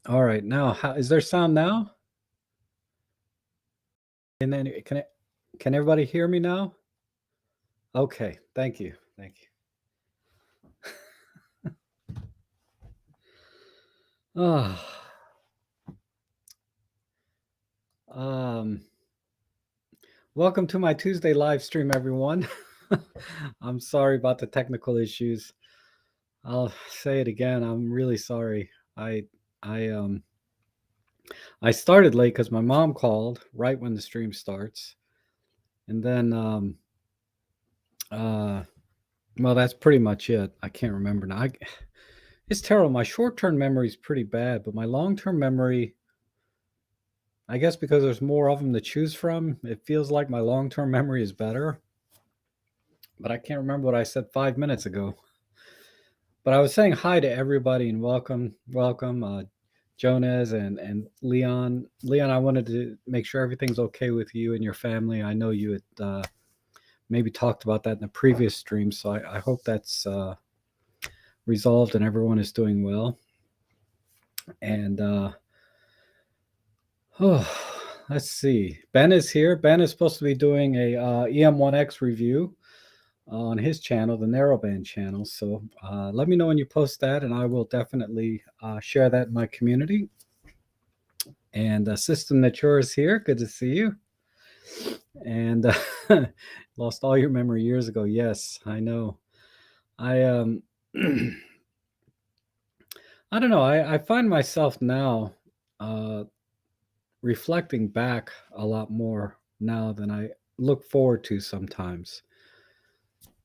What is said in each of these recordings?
All right. Now, is there sound now? And then can everybody hear me now? Okay. Thank you. Thank you. Um, welcome to my Tuesday live stream, everyone. I'm sorry about the technical issues. I'll say it again. I'm really sorry. I I I started late because my mom called right when the stream starts, and then well, that's pretty much it. I can't remember now. It's terrible. My short-term memory is pretty bad, but my long-term memory, I guess because there's more of them to choose from, it feels like my long-term memory is better. But I can't remember what I said 5 minutes ago. But I was saying hi to everybody and welcome, Jonas and Leon. Leon, I wanted to make sure everything's okay with you and your family. I know you had maybe talked about that in the previous stream, so I hope that's resolved and everyone is doing well. And oh, let's see. Ben is here. Ben is supposed to be doing a EM1X review on his channel, the Narrowband channel. So let me know when you post that, and I will definitely share that in my community. And System Nature is here. Good to see you. And lost all your memory years ago. Yes, I know. I I don't know. I find myself now reflecting back a lot more now than I look forward to sometimes.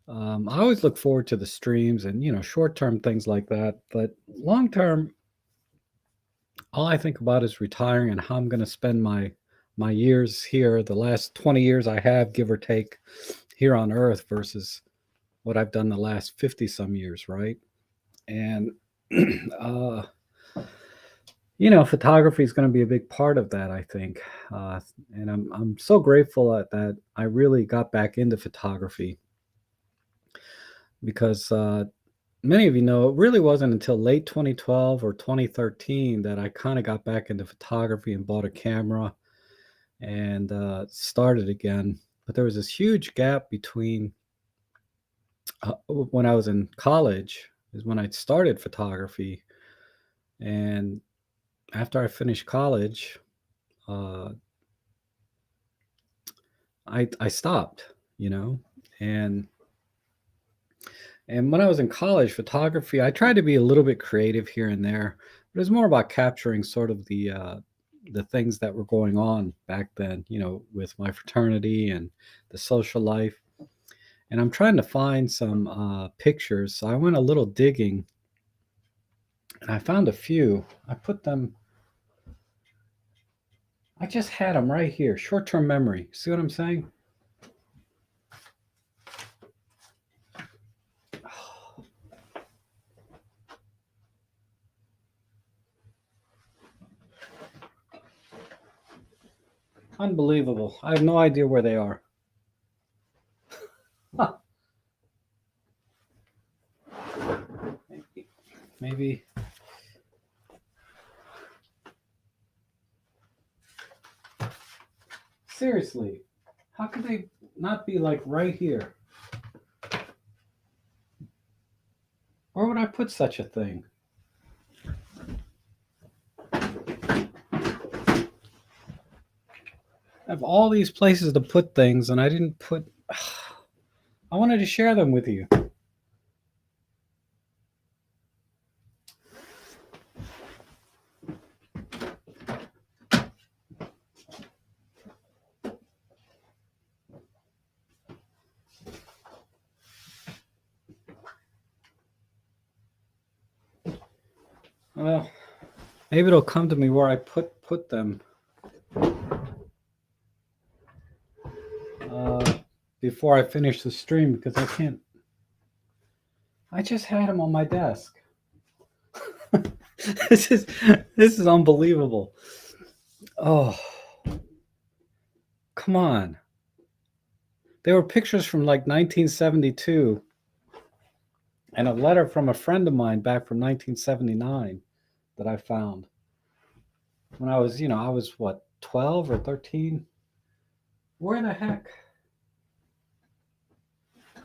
I always look forward to the streams and short-term things like that, but long-term, all I think about is retiring and how I'm going to spend my years here, the last 20 years I have, give or take, here on Earth versus what I've done the last 50 some years, right? And uh, photography is going to be a big part of that, I think. And I'm so grateful that I really got back into photography because many of you know it really wasn't until late 2012 or 2013 that I kind of got back into photography and bought a camera and started again. But there was this huge gap between when I was in college is when I started photography, and after I finished college, uh, I stopped, and when I was in college, photography, I tried to be a little bit creative here and there, but it was more about capturing sort of the things that were going on back then, with my fraternity and the social life. And I'm trying to find some pictures. So I went a little digging, and I found a few. I put them. I just had them right here. Short-term memory. See what I'm saying? Unbelievable. I have no idea where they are. Huh. Maybe. Seriously, how could they not be like right here? Where would I put such a thing? I have all these places to put things, and I didn't put. I wanted to share them with you. Well, maybe it'll come to me where I put them before I finish the stream because I can't. I just had them on my desk. this is unbelievable. Oh, come on. They were pictures from like 1972 and a letter from a friend of mine back from 1979 that I found. when I was, I was what, 12 or 13? Where the heck?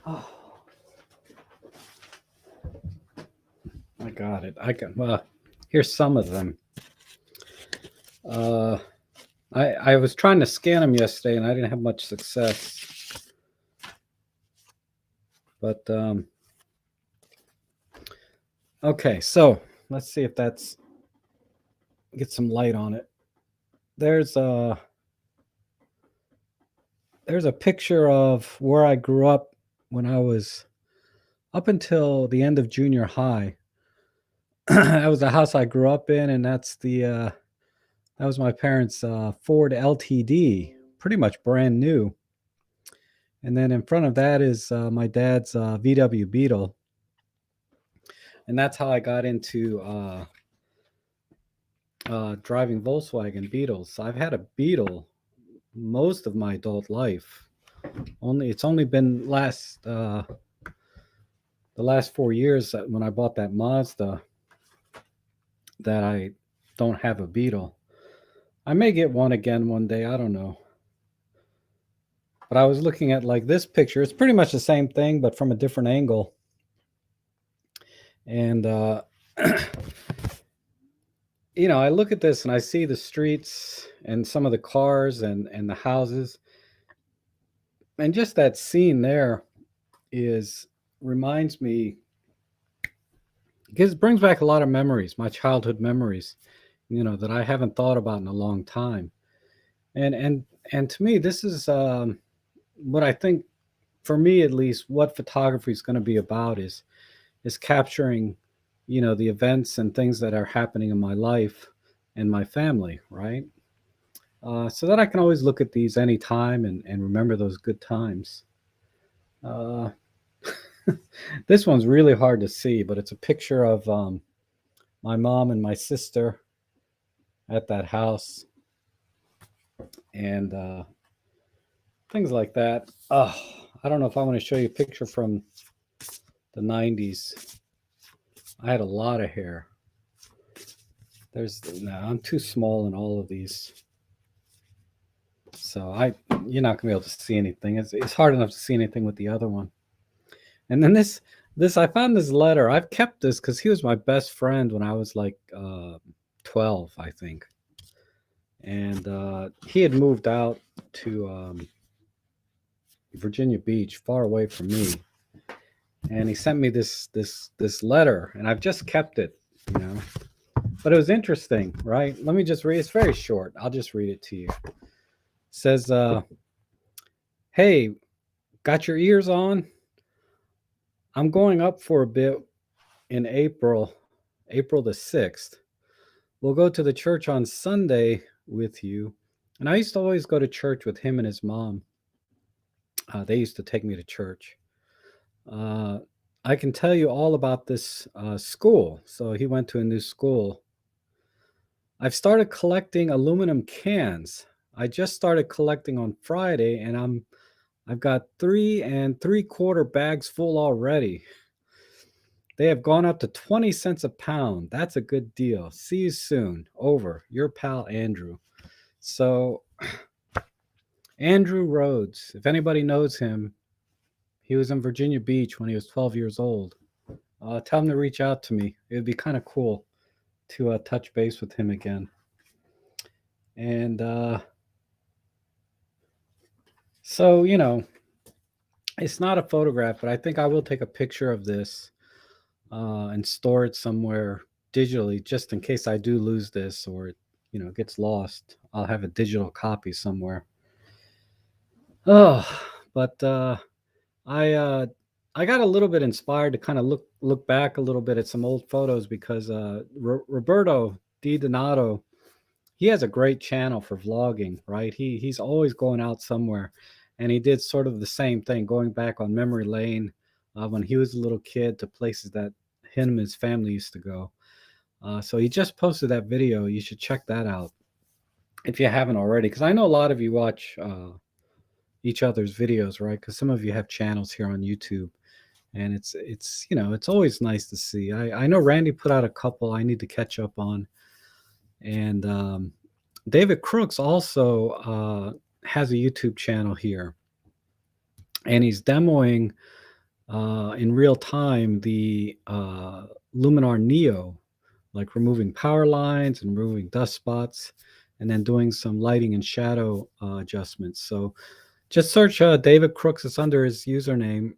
Oh, I got it. Here's some of them. Uh, I was trying to scan them yesterday and I didn't have much success. But okay, so let's see if that's get some light on it. There's a picture of where I grew up when I was up until the end of junior high. That was the house I grew up in, and that's that was my parents' Ford LTD, pretty much brand new. And then in front of that is my dad's VW Beetle, and that's how I got into driving Volkswagen Beetles. So I've had a Beetle most of my adult life. It's only been the last 4 years when I bought that Mazda that I don't have a Beetle. I may get one again one day. I don't know. But I was looking at like this picture. It's pretty much the same thing, but from a different angle. And I look at this and I see the streets and some of the cars and the houses, and just that scene there reminds me, because it brings back a lot of memories, my childhood memories, that I haven't thought about in a long time. And to me, this is what I think, for me at least, what photography is going to be about is capturing, the events and things that are happening in my life and my family, right? So that I can always look at these anytime and remember those good times. Uh, this one's really hard to see, but it's a picture of my mom and my sister at that house, and things like that. Oh, I don't know if I want to show you a picture from the 90s. I had a lot of hair. No, I'm too small in all of these. So you're not gonna be able to see anything. It's hard enough to see anything with the other one. And then this I found this letter. I've kept this because he was my best friend when I was like 12, I think. And he had moved out to Virginia Beach, far away from me. And he sent me this letter, and I've just kept it, But it was interesting, right? Let me just read. It's very short. I'll just read it to you. It says, "Hey, got your ears on? I'm going up for a bit in April the 6th. We'll go to the church on Sunday with you." And I used to always go to church with him and his mom. They used to take me to church. I can tell you all about this school. So he went to a new school. I've started collecting aluminum cans. I just started collecting on Friday, and I've got 3 3/4 bags full already. They have gone up to 20 cents a pound. That's a good deal. See you soon. Over. Your pal, Andrew. So, Andrew Rhodes, if anybody knows him, he was in Virginia Beach when he was 12 years old. Tell him to reach out to me. It would be kind of cool to touch base with him again. And so, it's not a photograph, but I think I will take a picture of this and store it somewhere digitally, just in case I do lose this or it, gets lost. I'll have a digital copy somewhere. Oh, but I got a little bit inspired to kind of look back a little bit at some old photos because Roberto Di Donato, he has a great channel for vlogging, right? He's always going out somewhere, and he did sort of the same thing, going back on memory lane when he was a little kid to places that him and his family used to go. So he just posted that video. You should check that out if you haven't already, because I know a lot of you watch each other's videos, right? Because some of you have channels here on YouTube, and it's it's always nice to see. I know Randy put out a couple I need to catch up on, And David Crooks also has a YouTube channel here, and he's demoing in real time the Luminar Neo, like removing power lines and removing dust spots, and then doing some lighting and shadow adjustments. So just search David Crooks. It's under his username.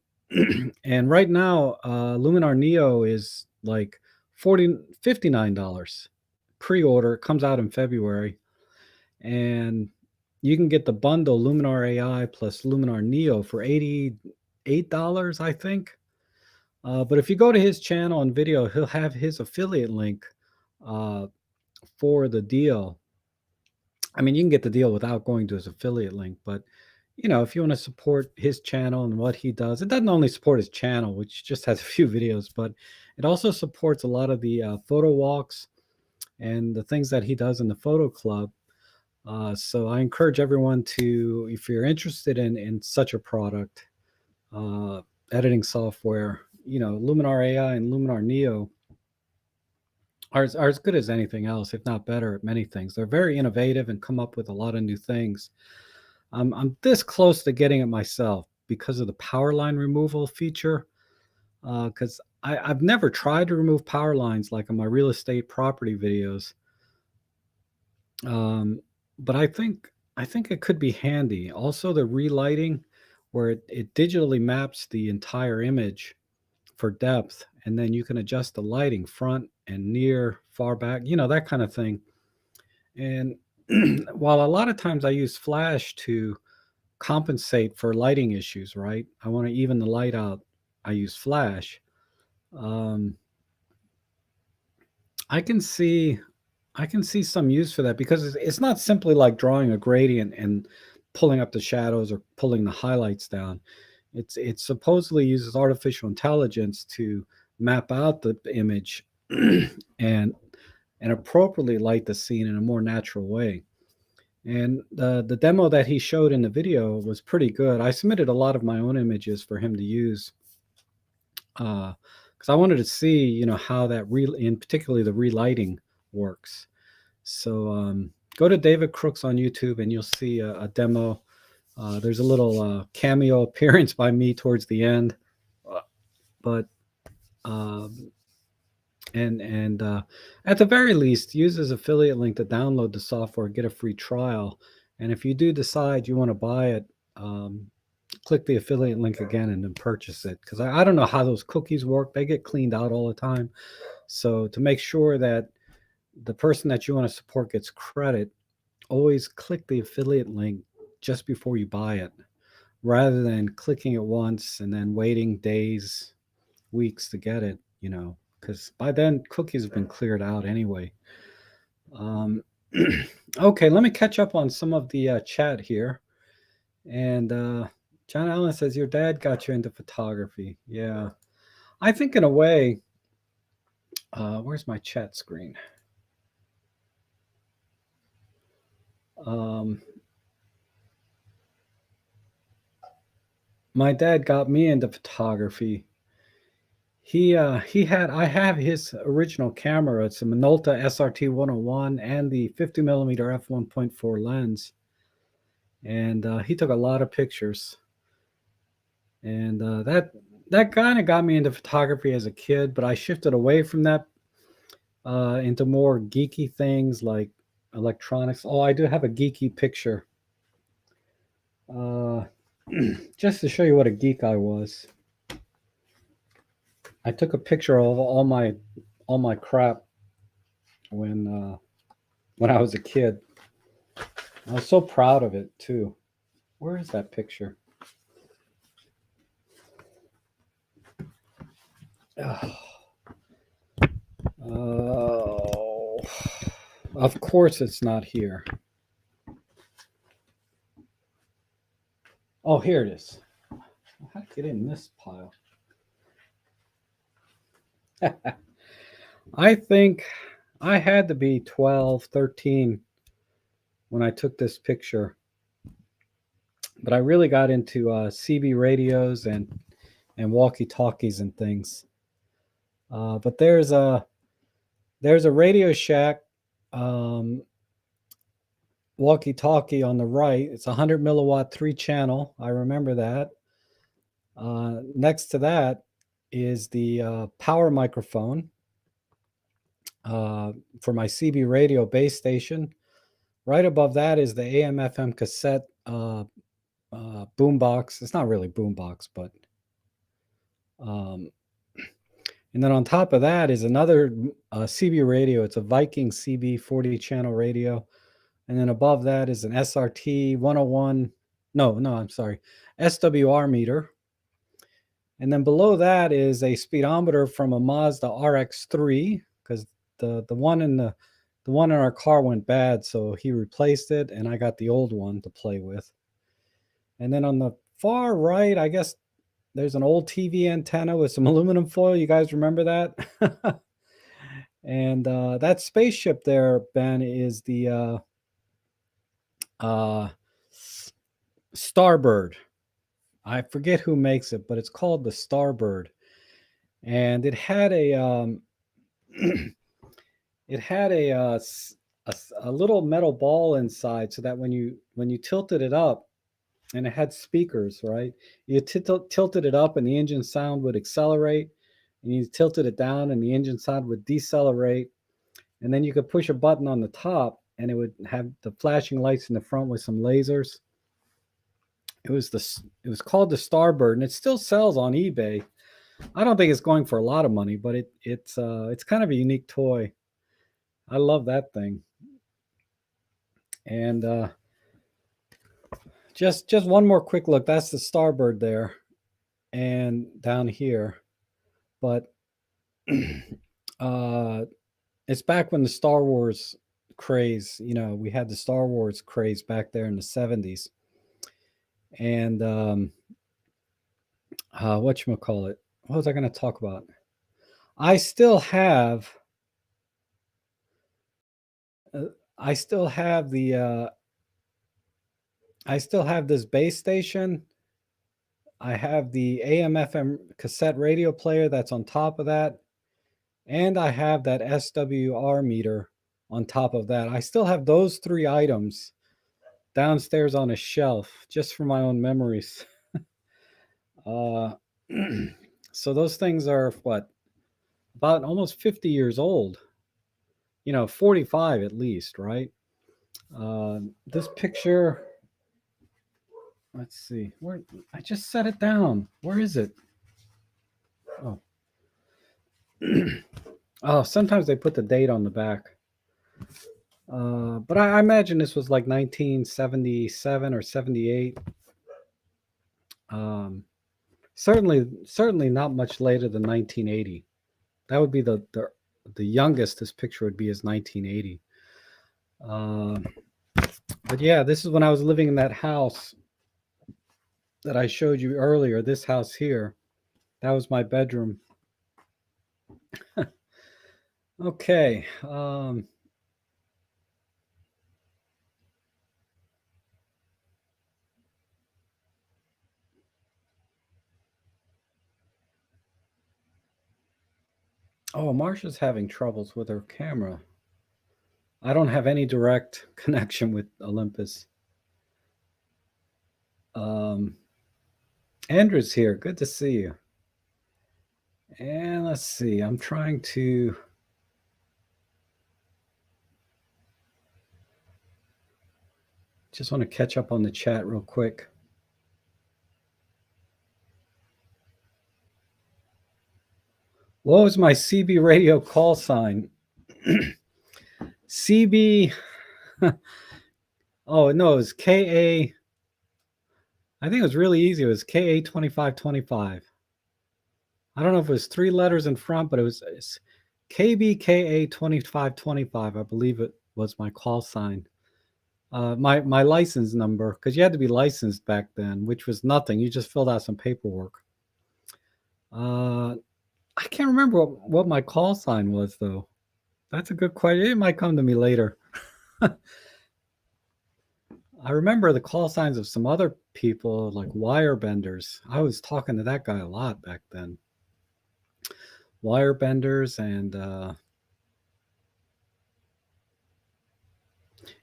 And right now, Luminar Neo is like $59 pre-order. It comes out in February, and you can get the bundle Luminar AI plus Luminar Neo for $88, I think. But if you go to his channel and video, he'll have his affiliate link uh, for the deal. I mean, you can get the deal without going to his affiliate link, but if you want to support his channel and what he does, it doesn't only support his channel, which just has a few videos, but it also supports a lot of the photo walks and the things that he does in the photo club. So I encourage everyone to, if you're interested in such a product, editing software, Luminar AI and Luminar Neo are as good as anything else, if not better at many things. They're very innovative and come up with a lot of new things. I'm this close to getting it myself because of the power line removal feature. Because I've never tried to remove power lines like on my real estate property videos. But I think it could be handy. Also, the relighting, where it digitally maps the entire image for depth, and then you can adjust the lighting front and near, far back, that kind of thing. And while a lot of times I use flash to compensate for lighting issues, right? I want to even the light out. I use flash. Um, I can see I can see some use for that because it's not simply like drawing a gradient and pulling up the shadows or pulling the highlights down. It supposedly uses artificial intelligence to map out the image and appropriately light the scene in a more natural way. And the demo that he showed in the video was pretty good. I submitted a lot of my own images for him to use because I wanted to see, how that in particularly the relighting works. So go to David Crooks on YouTube and you'll see a demo. There's a little cameo appearance by me towards the end, but and at the very least, use his affiliate link to download the software, get a free trial, and if you do decide you want to buy it, click the affiliate link again and then purchase it. Because I don't know how those cookies work; they get cleaned out all the time. So to make sure that the person that you want to support gets credit, always click the affiliate link just before you buy it, rather than clicking it once and then waiting days, weeks to get it, because by then cookies have been cleared out anyway. Okay, let me catch up on some of the chat here. And John Allen says, your dad got you into photography. Yeah. I think in a way, where's my chat screen? My dad got me into photography. I have his original camera. It's a Minolta SRT 101 and the 50 millimeter f1.4 lens. And he took a lot of pictures. And that kind of got me into photography as a kid, but I shifted away from that into more geeky things like electronics. Oh, I do have a geeky picture. Just to show you what a geek I was. I took a picture of all my crap when I was a kid. I was so proud of it too. Where is that picture? Oh, of course it's not here. Oh, here it is. How to get in this pile? I think I had to be 12, 13 when I took this picture. But I really got into CB radios and walkie-talkies and things. But there's a Radio Shack walkie-talkie on the right. It's a 100 milliwatt 3-channel. I remember that. Next to that is the power microphone for my CB radio base station. Right above that is the AM/FM cassette boombox. It's not really boombox, but and then on top of that is another CB radio. It's a Viking CB 40 channel radio. And then above that is an SRT 101. No, I'm sorry. SWR meter. And then below that is a speedometer from a Mazda RX-3 because the one in our car went bad, so he replaced it, and I got the old one to play with. And then on the far right, I guess there's an old TV antenna with some aluminum foil. You guys remember that? And that spaceship there, Ben, is the Starbird. I forget who makes it, but it's called the Starbird. And it had a it had a little metal ball inside, so that when you tilted it up, and it had speakers, right? You tilted it up, and the engine sound would accelerate, and you tilted it down, and the engine sound would decelerate. And then you could push a button on the top, and it would have the flashing lights in the front with some lasers. It was called the Starbird, and it still sells on eBay. I don't think it's going for a lot of money, but it's kind of a unique toy. I love that thing. And just one more quick look. That's the Starbird there, and down here. But it's back when the Star Wars craze. We had the Star Wars craze back there in the 70s. And whatchamacallit? What was I going to talk about? I still have this base station. I have the AM/FM cassette radio player that's on top of that, and I have that SWR meter on top of that. I still have those 3 items downstairs on a shelf just for my own memories. So those things are about almost 50 years old. 45 at least, right? This picture, let's see, where I just set it down. Where is it? Oh. Oh, sometimes they put the date on the back. But I imagine this was like 1977 or 78. Certainly not much later than 1980. That would be the youngest this picture would be is 1980. But yeah, this is when I was living in that house that I showed you earlier. This house here, that was my bedroom. Okay. Oh, Marsha's having troubles with her camera. I don't have any direct connection with Olympus. Andrew's here. Good to see you. And let's see. I'm trying to just want to catch up on the chat real quick. What was my CB radio call sign? CB. Oh, no, it was KA. I think it was really easy. It was KA2525. I don't know if it was 3 letters in front, but it's KBKA2525. I believe it was my call sign. My license number, because you had to be licensed back then, which was nothing. You just filled out some paperwork. I can't remember what my call sign was, though. That's a good question. It might come to me later. I remember the call signs of some other people, like Wirebenders. I was talking to that guy a lot back then. Wirebenders and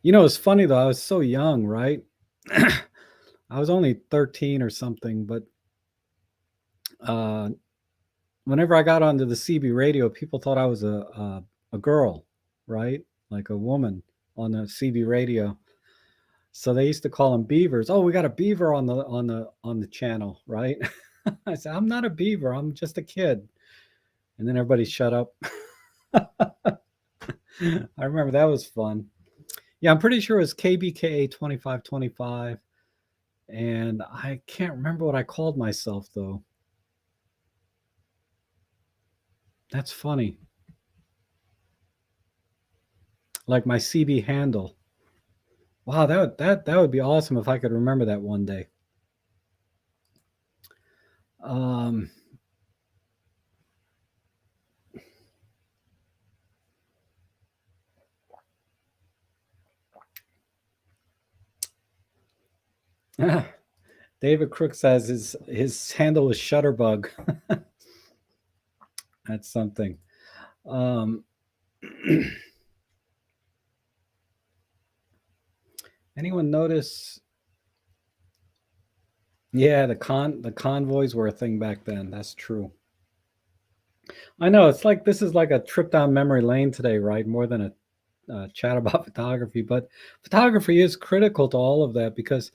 It's funny though. I was so young, right? I was only 13 or something, but uh, whenever I got onto the CB radio, people thought I was a girl, right? Like a woman on the CB radio. So they used to call them beavers. Oh, we got a beaver on the channel, right? I said, I'm not a beaver. I'm just a kid. And then everybody shut up. I remember that was fun. Yeah, I'm pretty sure it was KBKA 2525. And I can't remember what I called myself though. That's funny. Like my CB handle. Wow, that would be awesome if I could remember that one day. Um, David Crook says his handle is Shutterbug. That's something. Um, anyone notice? Yeah, the convoys were a thing back then. That's true. I know it's like this is like a trip down memory lane today, right? More than a chat about photography, but photography is critical to all of that because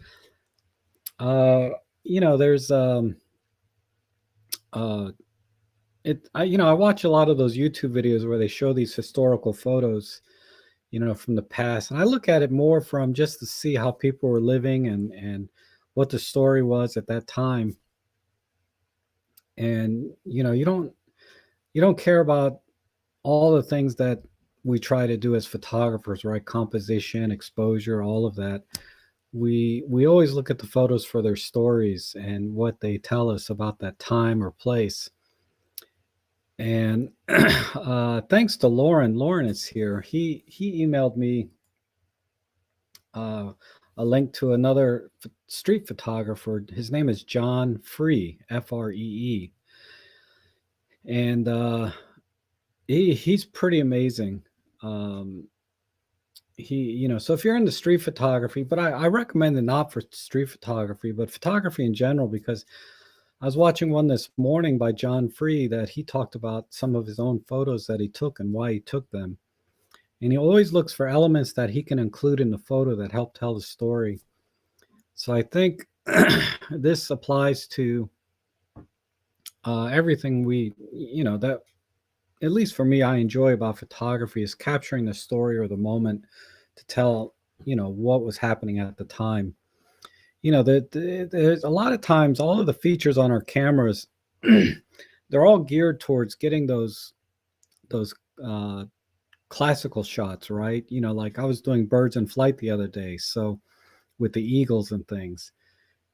uh, there's uh, I watch a lot of those YouTube videos where they show these historical photos, from the past, and I look at it more from just to see how people were living and what the story was at that time. And you don't care about all the things that we try to do as photographers, right? Composition, exposure, all of that. We always look at the photos for their stories and what they tell us about that time or place. And thanks to Lauren is here. He emailed me uh, a link to another street photographer. His name is John Free, Free, and he's pretty amazing. Um, so if you're into street photography, but I recommend it not for street photography, but photography in general, because I was watching one this morning by John Free that he talked about some of his own photos that he took and why he took them. And he always looks for elements that he can include in the photo that help tell the story. So I think this applies to everything that at least for me, I enjoy about photography is capturing the story or the moment to tell, what was happening at the time. There's a lot of times all of the features on our cameras, they're all geared towards getting those uh, classical shots, right? Like I was doing birds in flight the other day, so with the eagles and things,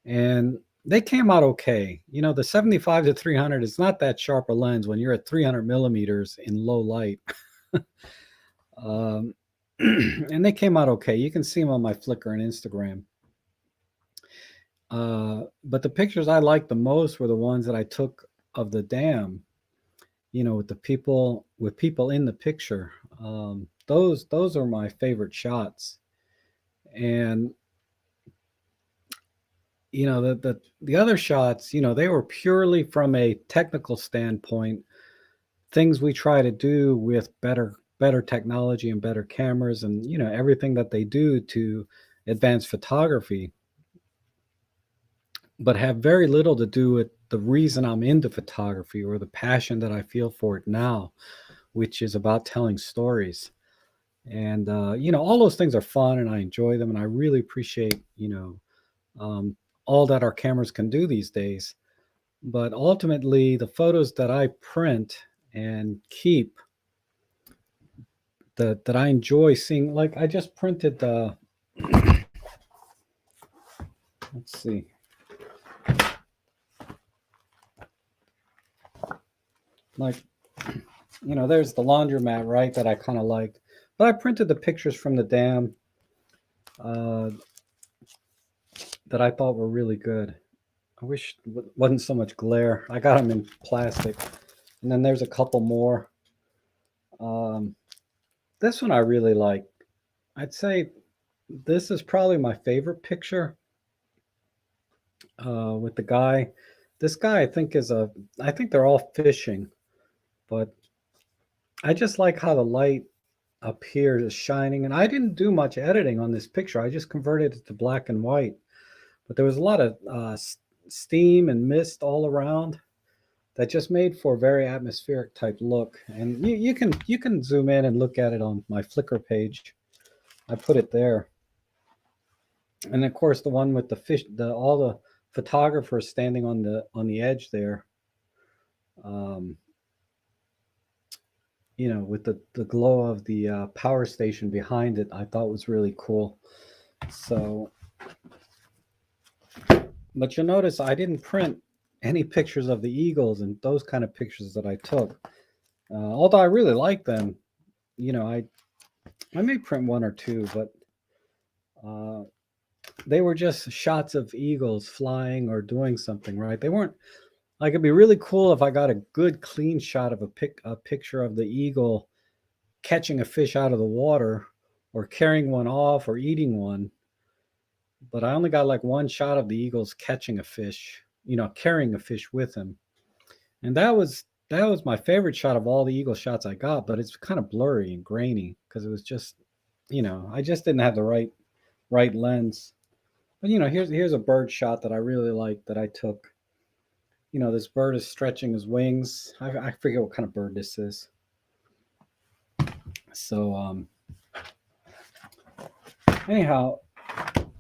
and they came out okay. The 75 to 300 is not that sharp a lens when you're at 300 millimeters in low light. um, and they came out okay. You can see them on my Flickr and Instagram. But the pictures I liked the most were the ones that I took of the dam, with people in the picture. Those are my favorite shots. And the other shots, they were purely from a technical standpoint, things we try to do with better technology and better cameras and everything that they do to advance photography, but have very little to do with the reason I'm into photography or the passion that I feel for it now, which is about telling stories. And all those things are fun and I enjoy them and I really appreciate um, all that our cameras can do these days. But ultimately, the photos that I print and keep that I enjoy seeing, like I just printed the, let's see, like, there's the laundromat, right, that I kind of liked. But I printed the pictures from the dam uh, that I thought were really good. I wish it wasn't so much glare. I got them in plastic. And then there's a couple more. Um, this one I really like. I'd say This is probably my favorite picture with the guy. This guy, I think they're all fishing, but I just like how the light up here is shining. And I didn't do much editing on this picture. I just converted it to black and white. But there was a lot of steam and mist all around that just made for a very atmospheric type look. And you can zoom in and look at it on my Flickr page. I put it there. And of course, the one with the fish, all the photographers standing on the edge there. Um, with the glow of the power station behind it, I thought was really cool. So, but you'll notice I didn't print any pictures of the eagles and those kind of pictures that I took. Although I really like them, I may print one or two, but uh, they were just shots of eagles flying or doing something, right? They weren't like it'd be really cool if I got a good clean shot of a picture of the eagle catching a fish out of the water or carrying one off or eating one. But I only got like one shot of the eagles catching a fish, carrying a fish with him. And that was my favorite shot of all the eagle shots I got, but it's kind of blurry and grainy because it was just, I just didn't have the right lens. But here's a bird shot that I really like that I took. This bird is stretching his wings. I forget what kind of bird this is. So anyhow,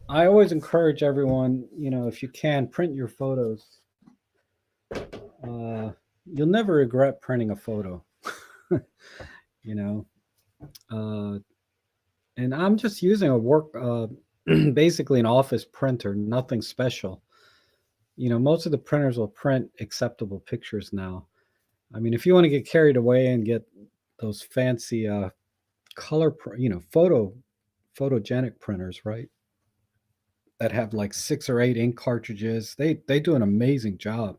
I always encourage everyone, if you can, print your photos. You'll never regret printing a photo. you know, uh, and I'm just using a work, basically an office printer, nothing special. Most of the printers will print acceptable pictures now. I mean, if you want to get carried away and get those fancy color, photogenic printers, right? That have like 6 or 8 ink cartridges, they do an amazing job.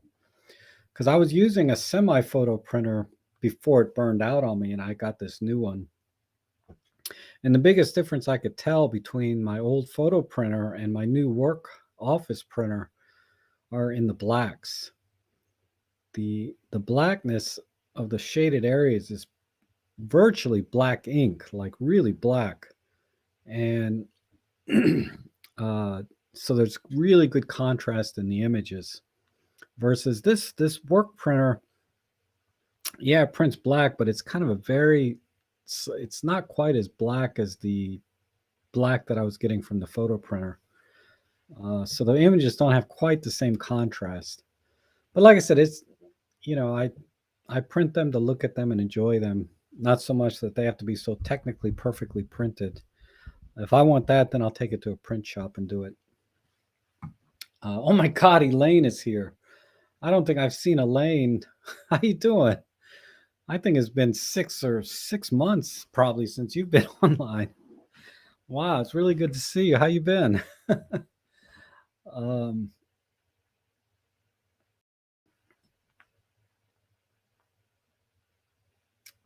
Because I was using a semi photo printer before it burned out on me, and I got this new one. And the biggest difference I could tell between my old photo printer and my new work office printer are in the blacks. The blackness of the shaded areas is virtually black ink, like really black. And so there's really good contrast in the images versus this work printer. Yeah, it prints black, but it's kind of it's not quite as black as the black that I was getting from the photo printer. So the images don't have quite the same contrast. But like I said, it's I print them to look at them and enjoy them, not so much that they have to be so technically perfectly printed. If I want that, then I'll take it to a print shop and do it. Oh my God, Elaine is here. I don't think I've seen Elaine. How you doing? I think it's been 6 months probably since you've been online. Wow, it's really good to see you. How you been? um,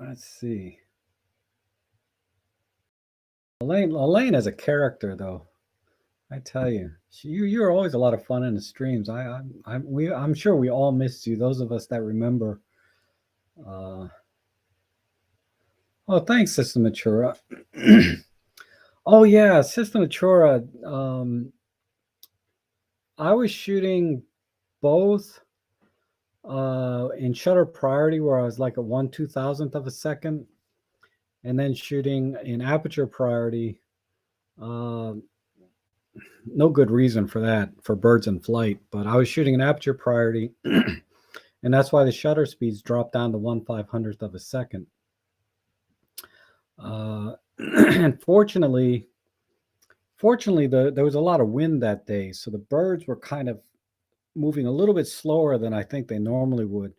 let's see. Elaine as a character, though, I tell you, you're always a lot of fun in the streams. I'm sure we all missed you. Those of us that remember. Uh, oh, thanks, Sister Matura. Oh yeah, Sister Matura. I was shooting both in shutter priority, where I was like a 1/2000th of a second, and then shooting in aperture priority. Uh, no good reason for that for birds in flight, but I was shooting in aperture priority, and that's why the shutter speeds dropped down to 1/500th of a second. And fortunately, there was a lot of wind that day, so the birds were kind of moving a little bit slower than I think they normally would.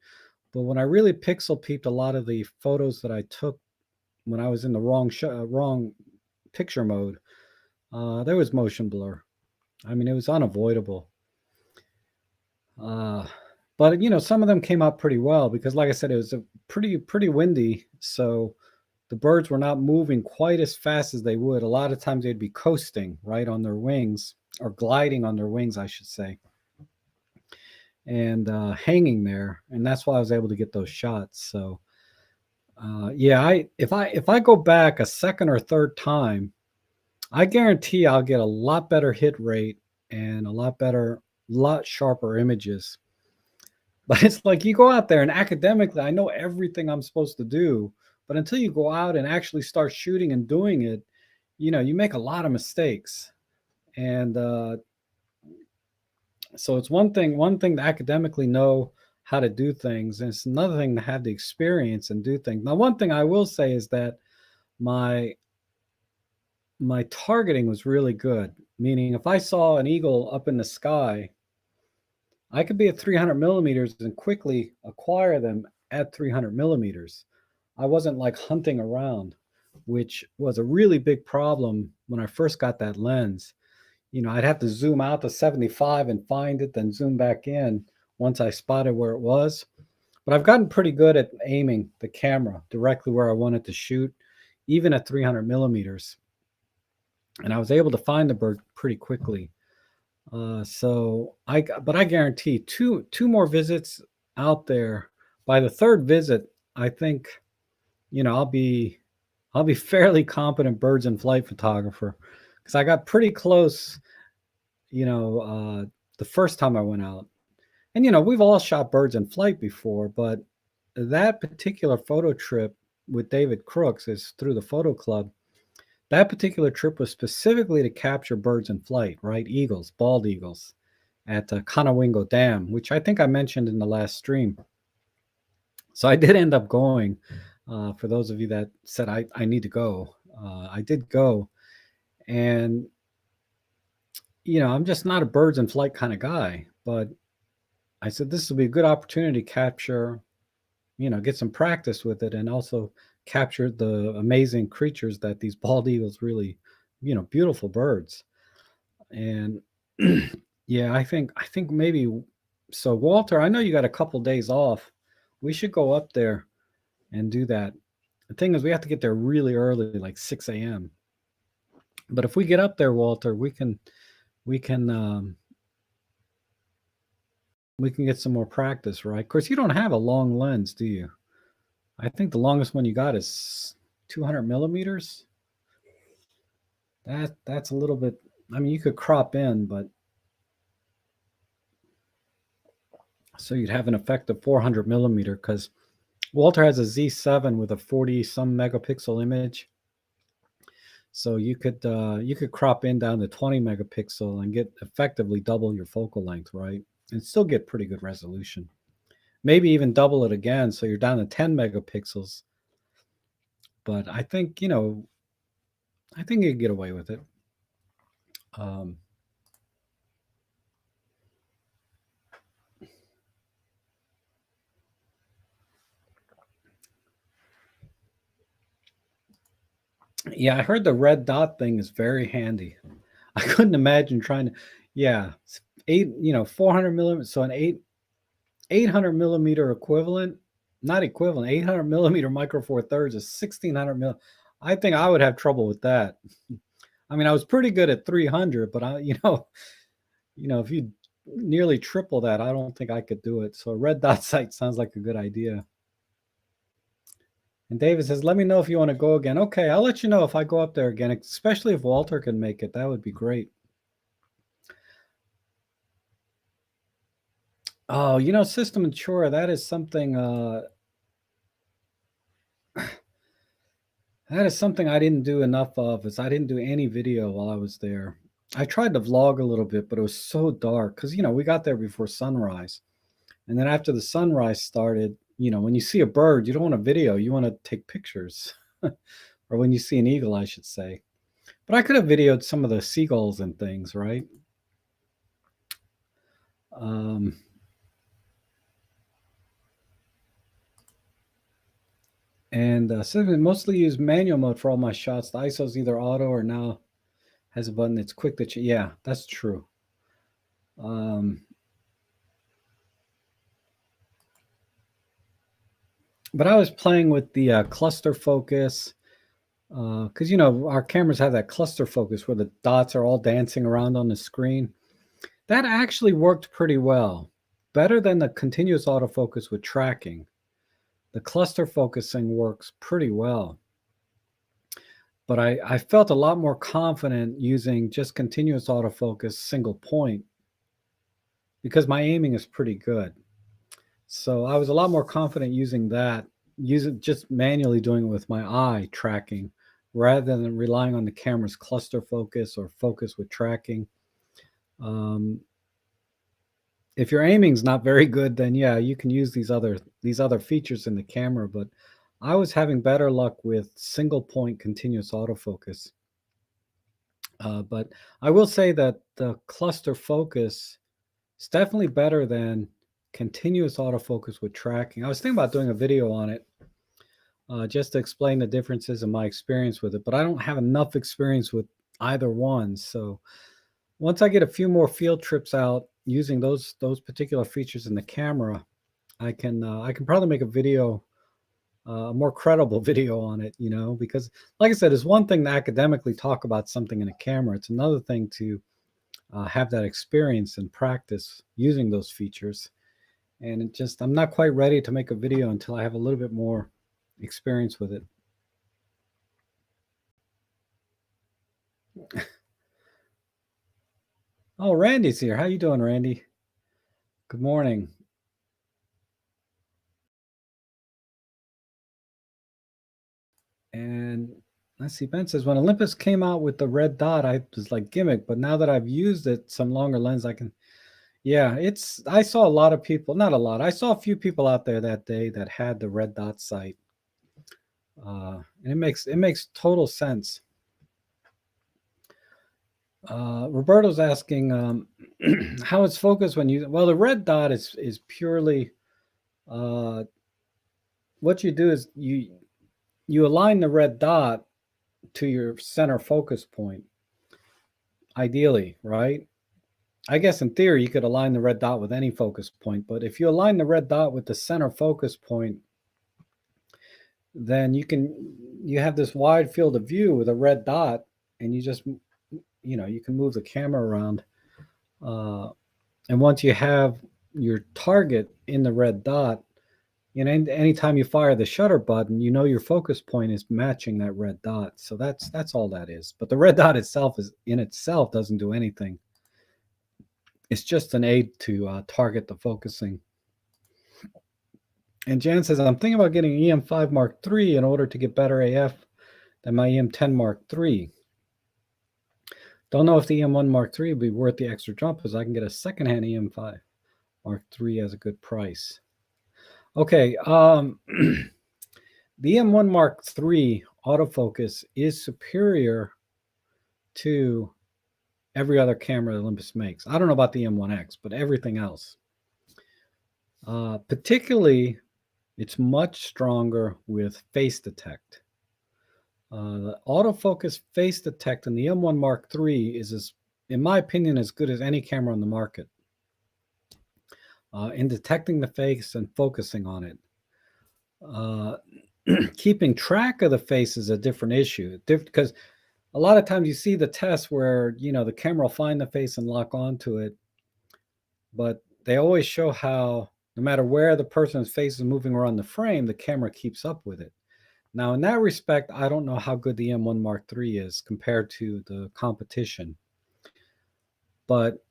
But when I really pixel peeped a lot of the photos that I took when I was in the wrong picture mode, there was motion blur. I mean, it was unavoidable. But some of them came out pretty well because, like I said, it was a pretty windy. So the birds were not moving quite as fast as they would. A lot of times they'd be coasting right on their wings, or gliding on their wings, I should say, and hanging there. And that's why I was able to get those shots. So yeah, if I go back a second or third time, I guarantee I'll get a lot better hit rate and a lot better, lot sharper images. But it's like you go out there and academically, I know everything I'm supposed to do, but until you go out and actually start shooting and doing it, you make a lot of mistakes. And so it's one thing to academically know how to do things, and it's another thing to have the experience and do things. Now, one thing I will say is that my my targeting was really good. Meaning, if I saw an eagle up in the sky, I could be at 300 millimeters and quickly acquire them at 300 millimeters. I wasn't like hunting around, which was a really big problem when I first got that lens. I'd have to zoom out to 75 and find it, then zoom back in once I spotted where it was. But I've gotten pretty good at aiming the camera directly where I wanted to shoot, even at 300 millimeters. And I was able to find the bird pretty quickly. But I guarantee two more visits out there. By the third visit, I think, I'll be fairly competent birds in flight photographer, because I got pretty close, the first time I went out. And we've all shot birds in flight before, but that particular photo trip with David Crooks is through the photo club. That particular trip was specifically to capture birds in flight, right? Eagles, bald eagles, at Conowingo Dam, which I think I mentioned in the last stream. So I did end up going. For those of you that said I need to go, I did go. And, I'm just not a birds in flight kind of guy. But I said this will be a good opportunity to capture, get some practice with it, and also capture the amazing creatures that these bald eagles really, beautiful birds. And yeah, I think maybe so. Walter, I know you got a couple days off. We should go up there and do that. The thing is, we have to get there really early, like 6 a.m. But if we get up there, Walter, we can we can get some more practice, right? Of course, you don't have a long lens, do you? I think the longest one you got is 200 millimeters. That's a little bit. I mean, you could crop in, but so you'd have an effective 400 millimeter, because Walter has a Z7 with a 40 some megapixel image. So you could crop in down to 20 megapixel and get effectively double your focal length, right? And still get pretty good resolution. Maybe even double it again, so you're down to 10 megapixels. But I think you could get away with it. Um, yeah, I heard the red dot thing is very handy. I couldn't imagine trying to. Yeah, 400 millimeters. So an 800 millimeter equivalent, not equivalent, 800 millimeter micro four thirds is 1600 mil. I think I would have trouble with that. I mean, I was pretty good at 300, but if you nearly triple that, I don't think I could do it. So a red dot sight sounds like a good idea. And David says, let me know if you want to go again. Okay, I'll let you know if I go up there again, especially if Walter can make it. That would be great. Oh, System Mature, that is something that is something I didn't do enough of, is I didn't do any video while I was there. I tried to vlog a little bit, but it was so dark because we got there before sunrise. And then after the sunrise started, when you see a bird, you don't want a video, you want to take pictures. Or when you see an eagle, I should say. But I could have videoed some of the seagulls and things, right? And so I mostly use manual mode for all my shots. The ISO is either auto or now has a button that's quick to yeah, that's true. But I was playing with the cluster focus Because our cameras have that cluster focus where the dots are all dancing around on the screen. That actually worked pretty well, better than the continuous autofocus with tracking. The cluster focusing works pretty well, but I felt a lot more confident using just continuous autofocus single point because my aiming is pretty good. So I was a lot more confident using that, using just manually doing it with my eye tracking rather than relying on the camera's cluster focus or focus with tracking. Um, if your aiming's not very good, then yeah, you can use these other features in the camera. But I was having better luck with single point continuous autofocus. But I will say that the cluster focus is definitely better than continuous autofocus with tracking. I was thinking about doing a video on it just to explain the differences in my experience with it, but I don't have enough experience with either one. So once I get a few more field trips out using those particular features in the camera, I can probably make a video, a more credible video on it. Because like I said, it's one thing to academically talk about something in a camera. It's another thing to have that experience and practice using those features. And I'm not quite ready to make a video until I have a little bit more experience with it. Oh, Randy's here. How you doing, Randy? Good morning. And let's see, Ben says, when Olympus came out with the red dot, I was like gimmick, but now that I've used it, some longer lens, yeah, I saw a lot of people, not a lot, I saw a few people out there that day that had the red dot sight. And it makes total sense. Roberto's asking how it's focused when well, the red dot is purely what you do is you align the red dot to your center focus point, ideally, right? I guess in theory you could align the red dot with any focus point, but if you align the red dot with the center focus point, then you have this wide field of view with a red dot, and you can move the camera around. And once you have your target in the red dot, anytime you fire the shutter button, your focus point is matching that red dot. So that's all that is. But the red dot itself doesn't do anything. It's just an aid to target the focusing. And Jan says, I'm thinking about getting EM5 Mark III in order to get better AF than my EM10 Mark III. Don't know if the EM1 Mark III would be worth the extra jump because I can get a secondhand EM5 Mark III as a good price. Okay, the EM1 Mark III autofocus is superior to every other camera Olympus makes. I don't know about the M1X, but everything else. Particularly, it's much stronger with face detect. The autofocus face detect in the M1 Mark III is, in my opinion, as good as any camera on the market in detecting the face and focusing on it. Keeping track of the face is a different issue because a lot of times you see the test where the camera will find the face and lock onto it, but they always show how no matter where the person's face is moving around the frame, the camera keeps up with it. Now, in that respect, I don't know how good the M1 Mark III is compared to the competition. But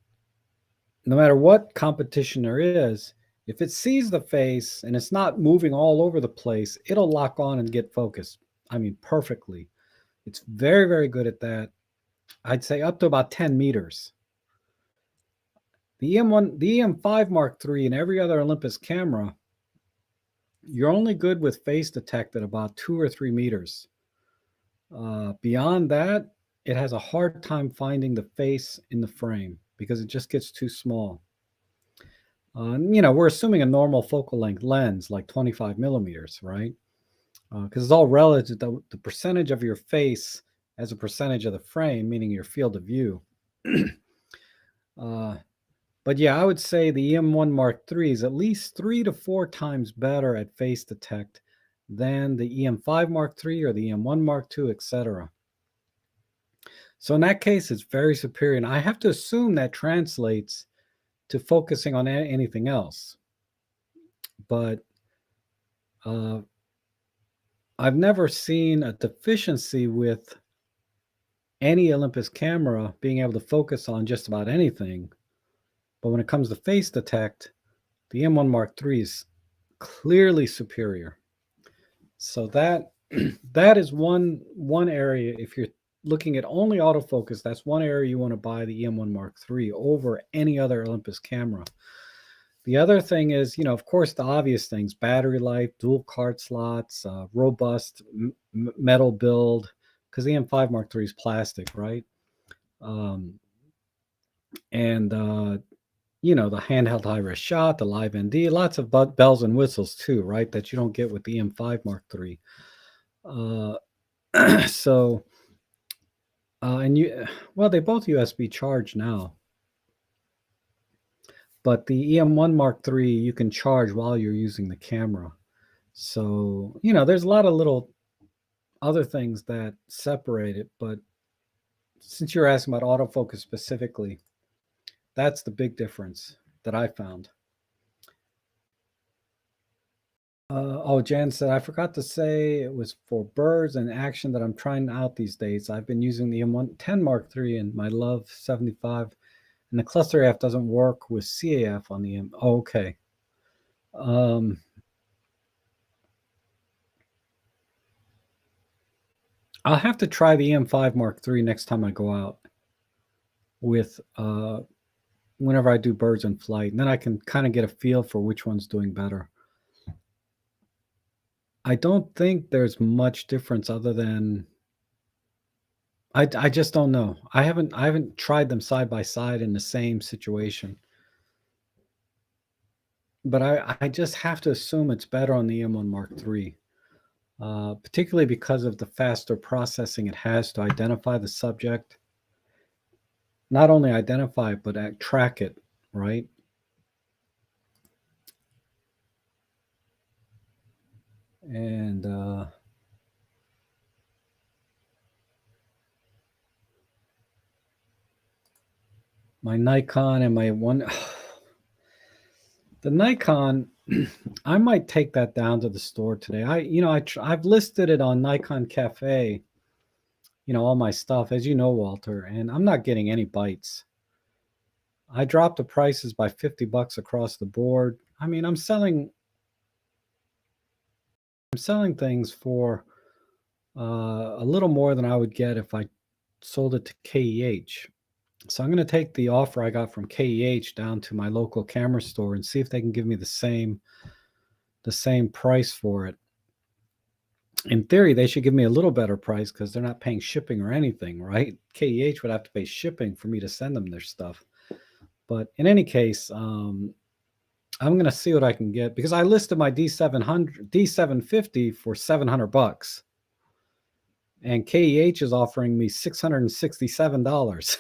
no matter what competition there is, if it sees the face and it's not moving all over the place, it'll lock on and get focused. I mean, perfectly. It's very, very good at that. I'd say up to about 10 meters. The EM5 Mark III and every other Olympus camera, you're only good with face detect at about 2 or 3 meters. Beyond that, it has a hard time finding the face in the frame because it just gets too small. We're assuming a normal focal length lens like 25 millimeters, right? Because it's all relative to the percentage of your face as a percentage of the frame, meaning your field of view. But yeah, I would say the EM1 Mark III is at least 3 to 4 times better at face detect than the EM5 Mark III or the EM1 Mark II, etc. So in that case, it's very superior. And I have to assume that translates to focusing on anything else. But I've never seen a deficiency with any Olympus camera being able to focus on just about anything. But when it comes to face detect, the M1 Mark III is clearly superior. So that that is one area. If you're looking at only autofocus, that's one area you want to buy the EM1 Mark III over any other Olympus camera. The other thing is, of course, the obvious things: battery life, dual card slots, robust metal build, because the M5 Mark III is plastic, right? And the handheld high-res shot, the live ND, lots of bells and whistles too, right? That you don't get with the M5 Mark III. So, they both USB charge now. But the EM1 Mark III, you can charge while you're using the camera. So, there's a lot of little other things that separate it. But since you're asking about autofocus specifically, that's the big difference that I found. Jan said, I forgot to say it was for birds and action that I'm trying out these days. I've been using the M10 Mark III and my Love 75, and the cluster AF doesn't work with CAF on the M. Oh, okay. I'll have to try the M5 Mark III next time I go out with whenever I do birds in flight, and then I can kind of get a feel for which one's doing better. I don't think there's much difference other than I just don't know. I haven't tried them side by side in the same situation. But I just have to assume it's better on the M1 Mark III, particularly because of the faster processing it has to identify the subject. Not only identify it, but track it, right? And my Nikon and my one, the Nikon, I might take that down to the store today. I've listed it on Nikon Cafe, all my stuff, as you know, Walter, and I'm not getting any bites. I dropped the prices by $50 across the board. I mean, I'm selling things for a little more than I would get if I sold it to KEH. So I'm going to take the offer I got from KEH down to my local camera store and see if they can give me the same price for it. In theory, they should give me a little better price because they're not paying shipping or anything, right? KEH would have to pay shipping for me to send them their stuff. But in any case, I'm going to see what I can get because I listed my D750 for $700, and KEH is offering me $667.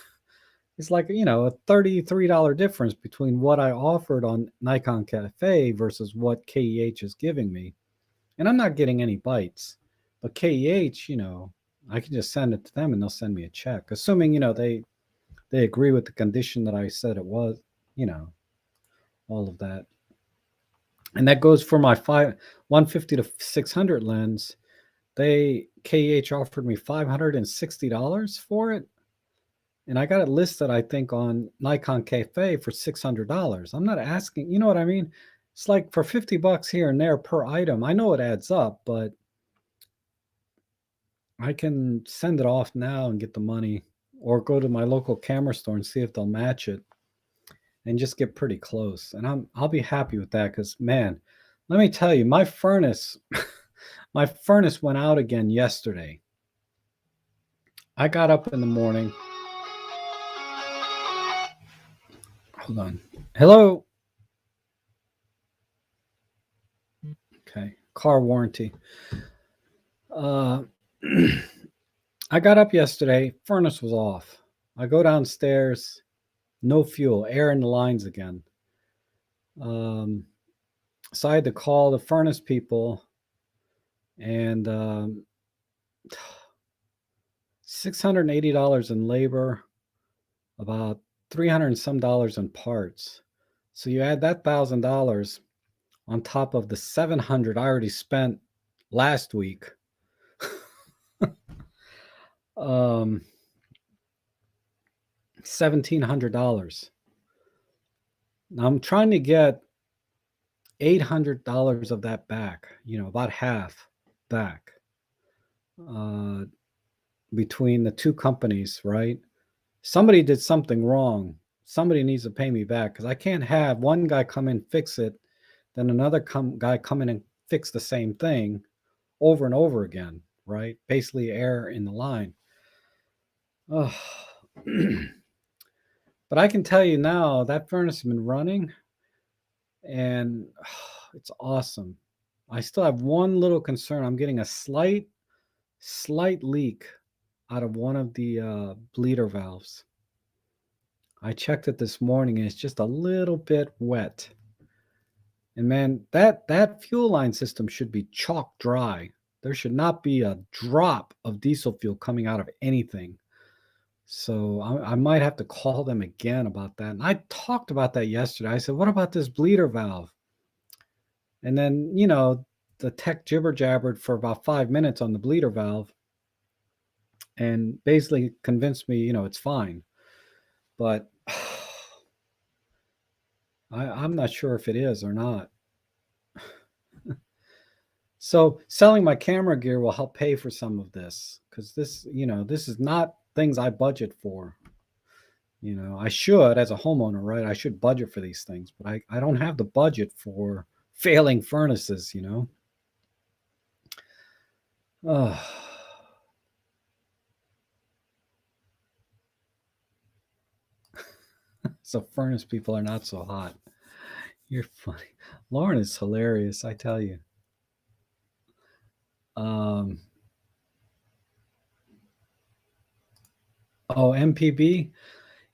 It's like, a $33 difference between what I offered on Nikon Cafe versus what KEH is giving me. And I'm not getting any bites. But KEH, I can just send it to them and they'll send me a check, assuming, they agree with the condition that I said it was, all of that. And that goes for my 150 to 600 lens. KEH offered me $560 for it. And I got it listed, I think, on Nikon Cafe for $600. I'm not asking, you know what I mean? It's like for $50 here and there per item. I know it adds up, but I can send it off now and get the money, or go to my local camera store and see if they'll match it and just get pretty close. And I'll be happy with that because, man, let me tell you, my furnace went out again yesterday. I got up in the morning. Hold on. Hello. Okay. Car warranty. I got up yesterday. Furnace was off. I go downstairs. No fuel. Air in the lines again. So I had to call the furnace people. and $680 in labor, about 300 and some dollars in parts. So you add that $1,000 on top of the 700 I already spent last week. $1,700. Now I'm trying to get $800 of that back, about half back, uh, between the two companies, right? Somebody did something wrong. Somebody needs to pay me back because I can't have one guy come in, fix it, then another guy come in and fix the same thing over and over again, right? Basically, error in the line. Oh. But I can tell you now that furnace has been running and it's awesome. I still have one little concern. I'm getting a slight leak out of one of the bleeder valves. I checked it this morning and it's just a little bit wet. And man, that fuel line system should be chalk dry. There should not be a drop of diesel fuel coming out of anything. So I might have to call them again about that. And I talked about that yesterday. I said, what about this bleeder valve? And then, the tech jibber jabbered for about 5 minutes on the bleeder valve and basically convinced me, it's fine. But I'm not sure if it is or not. So selling my camera gear will help pay for some of this because this is not things I budget for. I should, as a homeowner, right? I should budget for these things, but I don't have the budget for failing furnaces, Oh. So furnace people are not so hot. You're funny. Lauren is hilarious, I tell you. Oh, MPB?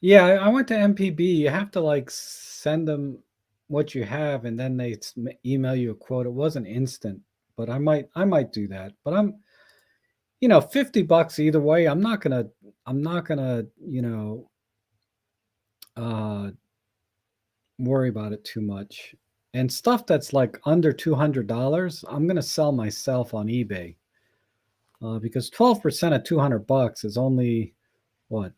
Yeah, I went to MPB. You have to like send them what you have, and then they email you a quote. It wasn't instant, but I might do that. But I'm, $50 either way. I'm not gonna, uh, worry about it too much. And stuff that's like under $200, I'm gonna sell myself on eBay, because 12% of $200 is only what,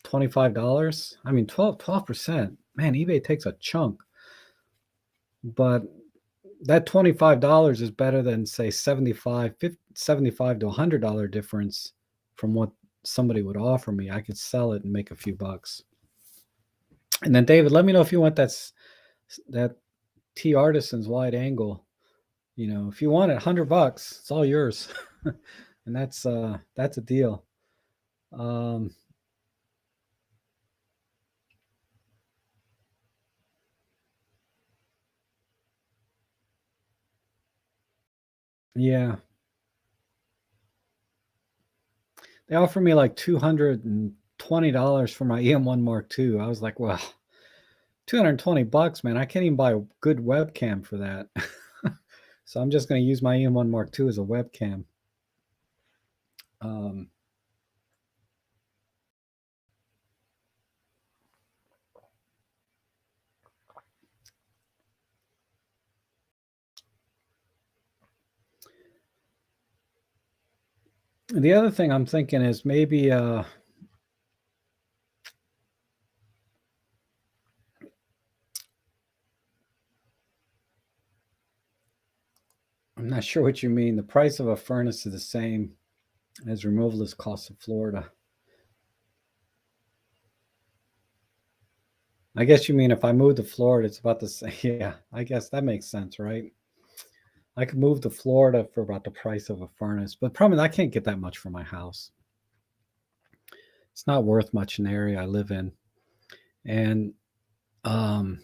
$25. I mean, 12%. Man, eBay takes a chunk. But that $25 is better than say 75 to $100 difference from what somebody would offer me. I could sell it and make a few bucks. And then David, let me know if you want that T Artisans wide angle. If you want it, $100, it's all yours. And that's a deal. Yeah. They offered me like $220 for my EM1 Mark II. I was like, well, $220, man. I can't even buy a good webcam for that. So I'm just going to use my EM1 Mark II as a webcam. The other thing I'm thinking is maybe I'm not sure what you mean. The price of a furnace is the same as removalist costs of Florida. I guess you mean if I move to Florida, it's about the same. Yeah, I guess that makes sense, right? I could move to Florida for about the price of a furnace, but probably I can't get that much for my house. It's not worth much in the area I live in. And but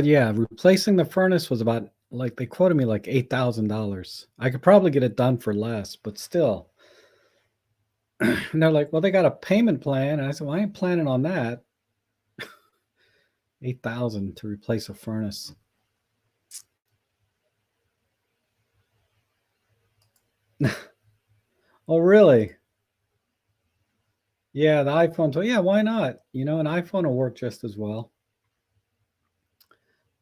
yeah, replacing the furnace was about, like, they quoted me like $8,000. I could probably get it done for less, but still. And they're like, well, they got a payment plan. And I said, well, I ain't planning on that. 8,000 to replace a furnace. Oh, really? Yeah, the iPhone 12. Yeah, why not? An iPhone will work just as well.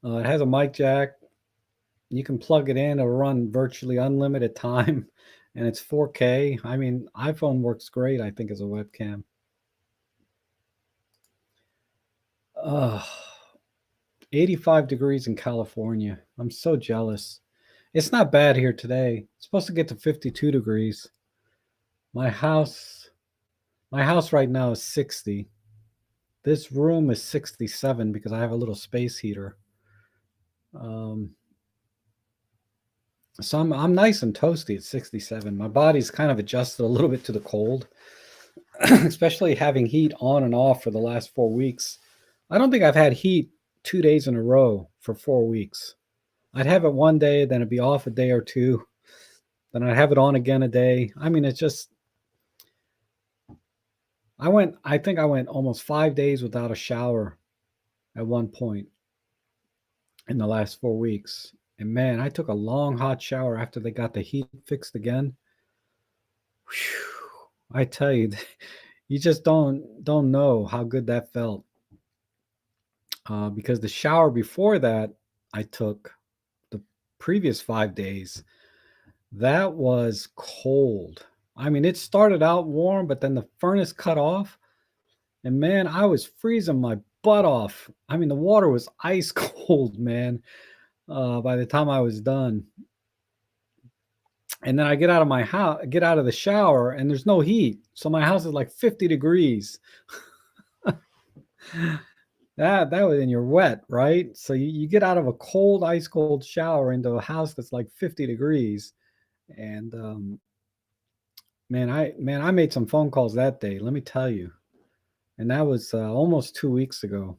It has a mic jack. You can plug it in. It'll run virtually unlimited time, and it's 4K. I mean, iPhone works great, I think, as a webcam. 85 degrees in California. I'm so jealous. It's not bad here today. It's supposed to get to 52 degrees. My house, my house right now is 60. This room is 67 because I have a little space heater. Um, so I'm nice and toasty at 67. My body's kind of adjusted a little bit to the cold, especially having heat on and off for the last 4 weeks. I don't think I've had heat 2 days in a row for 4 weeks. I'd have it one day, then it'd be off a day or two, then I'd have it on again a day. I mean, it's just I think I went almost 5 days without a shower at one point in the last 4 weeks. And man, I took a long hot shower after they got the heat fixed again. Whew, I tell you, you just don't know how good that felt. Because the shower before that I took the previous 5 days, that was cold. I mean, it started out warm, but then the furnace cut off, and man, I was freezing my butt off. I mean, the water was ice cold, man. By the time I was done, and then I get out of my house, get out of the shower, and there's no heat, so my house is like 50 degrees. That was, and you're wet, right? So you get out of a cold, ice cold shower into a house that's like 50 degrees, and man, I made some phone calls that day. Let me tell you, and that was almost 2 weeks ago,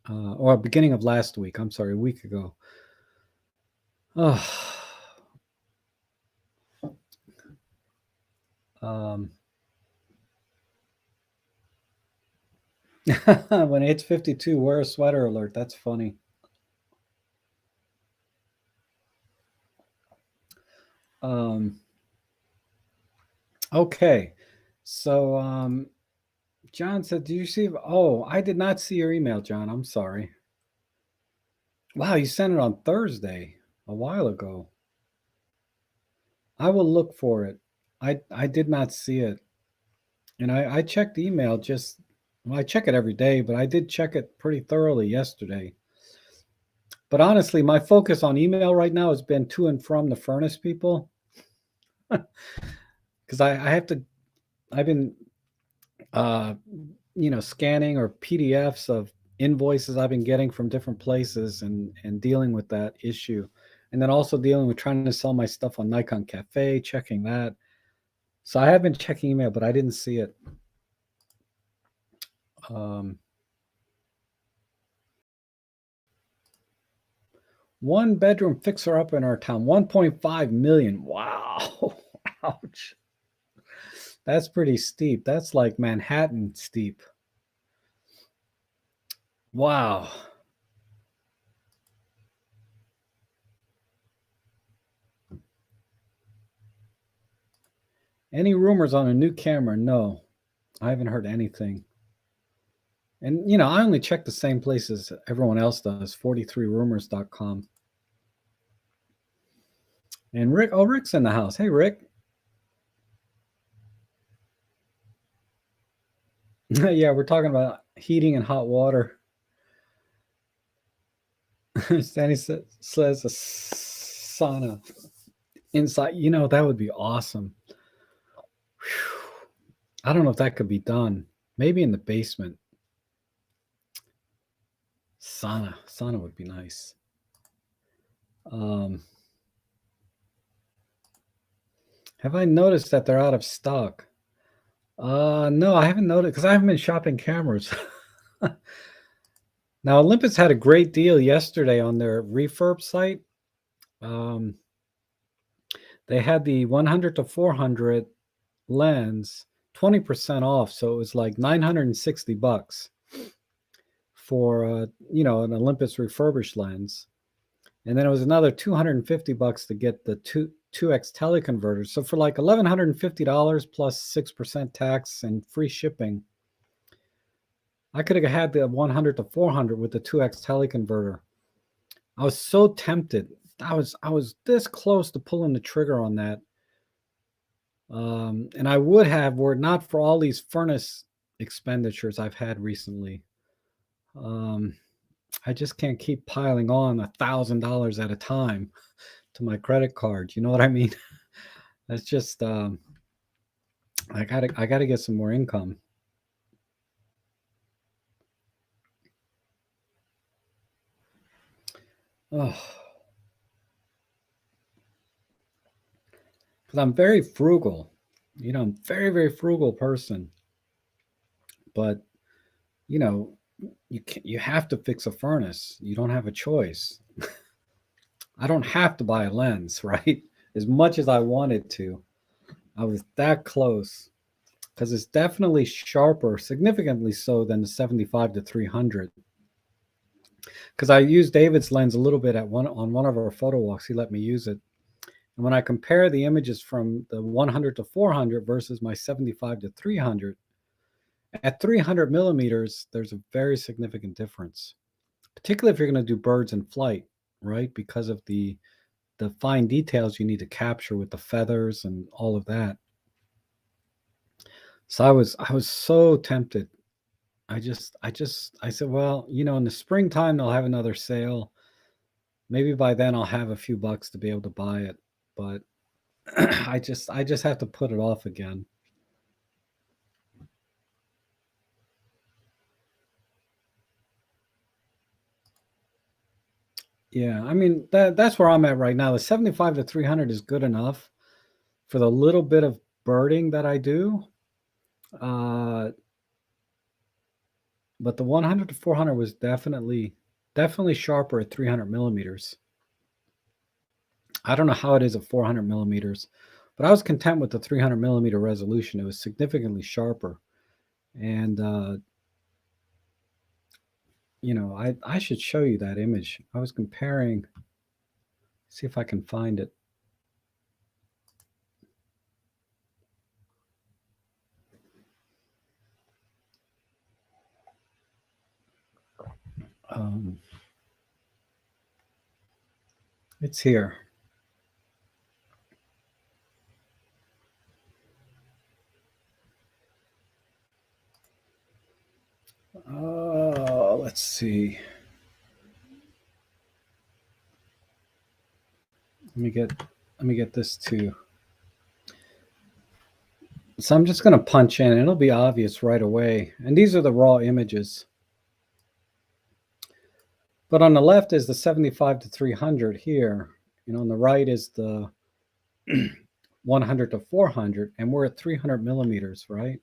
or beginning of last week. I'm sorry, a week ago. Oh, um, when it's 52, wear a sweater alert. That's funny. Um, okay, so John said, "Do you see?" Oh, I did not see your email, John. I'm sorry. Wow, you sent it on Thursday, a while ago. I will look for it. I did not see it, and I checked email just. Well, I check it every day, but I did check it pretty thoroughly yesterday. But honestly, my focus on email right now has been to and from the furnace people, because I have to. I've been uh, scanning or PDFs of invoices I've been getting from different places, and dealing with that issue. And then also dealing with trying to sell my stuff on Nikon Cafe, checking that. So I have been checking email, but I didn't see it. Um, One bedroom fixer up in our town, 1.5 million. Wow. Ouch. That's pretty steep. That's like Manhattan steep. Wow. Any rumors on a new camera? No, I haven't heard anything. And I only check the same places everyone else does, 43rumors.com. And Rick's in the house. Hey, Rick. Yeah, we're talking about heating and hot water. Stanley says a sauna inside. That would be awesome. Whew. I don't know if that could be done. Maybe in the basement. Sauna would be nice. Um, have I noticed that they're out of stock? No, I haven't noticed because I haven't been shopping cameras. Now, Olympus had a great deal yesterday on their refurb site. Um, they had the 100 to 400 lens 20% off, so it was like $960 for an Olympus refurbished lens, and then it was another $250 to get the 2x teleconverters. So for like $1,150 plus 6% tax and free shipping, I could have had the 100 to 400 with the 2x teleconverter. I was so tempted. I was this close to pulling the trigger on that. And I would have were it not for all these furnace expenditures I've had recently. I just can't keep piling on $1,000 at a time to my credit card. You know what I mean? That's just I gotta get some more income. Oh, because I'm very frugal. You know, I'm very frugal person. But you know, you have to fix a furnace. You don't have a choice. I don't have to buy a lens, right? As much as I wanted to, I was that close because it's definitely sharper, significantly so than the 75 to 300. Because I used David's lens a little bit on one of our photo walks. He let me use it. And when I compare the images from the 100 to 400 versus my 75 to 300, at 300 millimeters, there's a very significant difference, particularly if you're going to do birds in flight, right? Because of the fine details you need to capture with the feathers and all of that. So I was so tempted. I said, well, you know, in the springtime they'll have another sale. Maybe by then I'll have a few bucks to be able to buy it. But I just have to put it off again. Yeah, I mean that's where I'm at right now. The 75 to 300 is good enough for the little bit of birding that I do. But the 100 to 400 was definitely sharper at 300 millimeters. I don't know how it is at 400 millimeters, but I was content with the 300 millimeter resolution. It was significantly sharper. And, you know, I should show you that image. I was comparing, see if I can find it. It's here. Let's see. Let me get this too. So I'm just going to punch in. It'll be obvious right away. And these are the raw images. But on the left is the 75 to 300 here. And on the right is the 100 to 400. And we're at 300 millimeters, right?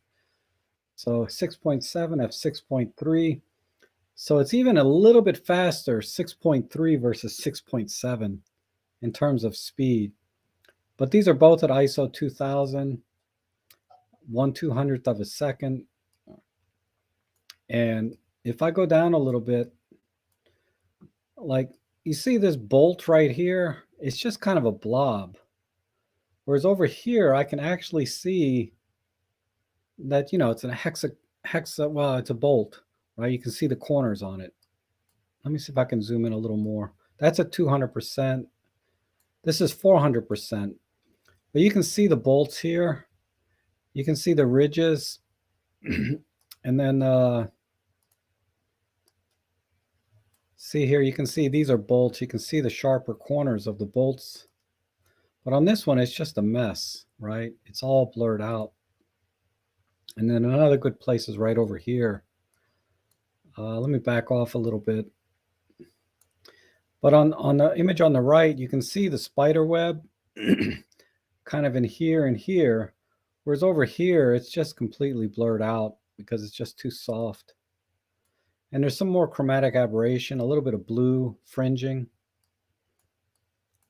So 6.7 f 6.3. So it's even a little bit faster, 6.3 versus 6.7 in terms of speed. But these are both at ISO 2000, 1/200th of a second. And if I go down a little bit, like you see this bolt right here, it's just kind of a blob. Whereas over here, I can actually see that, you know, it's a well, it's a bolt, right? You can see the corners on it. Let me see if I can zoom in a little more. That's at 200%. This is 400%. But you can see the bolts here. You can see the ridges. And then see here, you can see these are bolts. You can see the sharper corners of the bolts. But on this one, it's just a mess, right? It's all blurred out. And then another good place is right over here. Let me back off a little bit. But on the image on the right, you can see the spider web kind of in here and here. Whereas over here, it's just completely blurred out because it's just too soft. And there's some more chromatic aberration, a little bit of blue fringing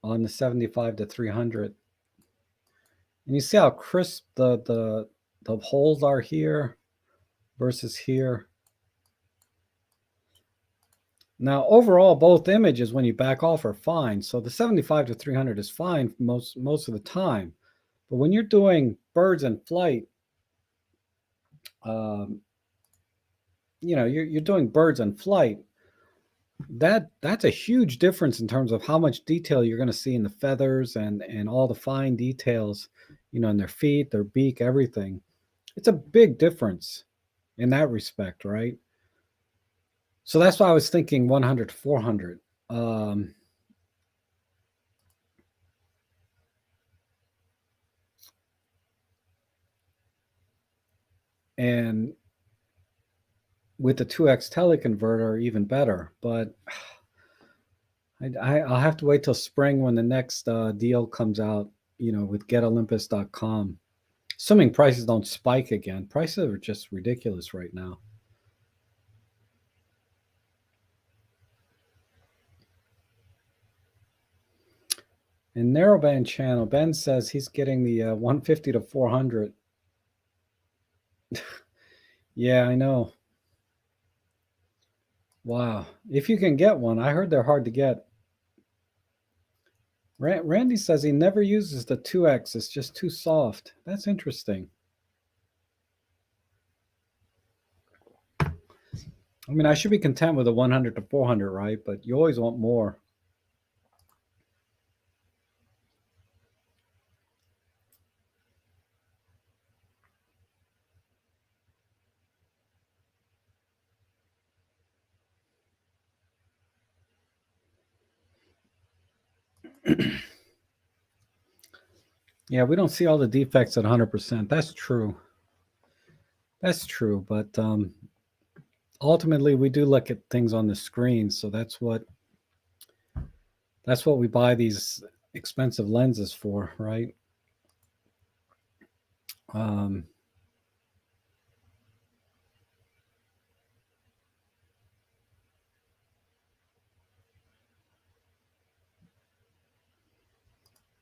on the 75 to 300. And you see how crisp the holes are here versus here. Now, overall, both images when you back off are fine. So the 75 to 300 is fine most of the time. But when you're doing birds in flight, um, you're doing birds in flight. That's a huge difference in terms of how much detail you're going to see in the feathers and all the fine details, in their feet, their beak, everything. It's a big difference in that respect, right? So that's why I was thinking 100 to 400. And with the 2x teleconverter, even better. But I'll have to wait till spring when the next deal comes out, with getolympus.com. Assuming prices don't spike again. Prices are just ridiculous right now. In narrowband channel, Ben says he's getting the 150 to 400. Yeah, I know. Wow. If you can get one, I heard they're hard to get. Randy says he never uses the 2X. It's just too soft. That's interesting. I mean, I should be content with a 100 to 400, right? But you always want more. Yeah, we don't see all the defects at 100%. That's true. That's true. But ultimately, we do look at things on the screen. So that's what we buy these expensive lenses for, right? Um,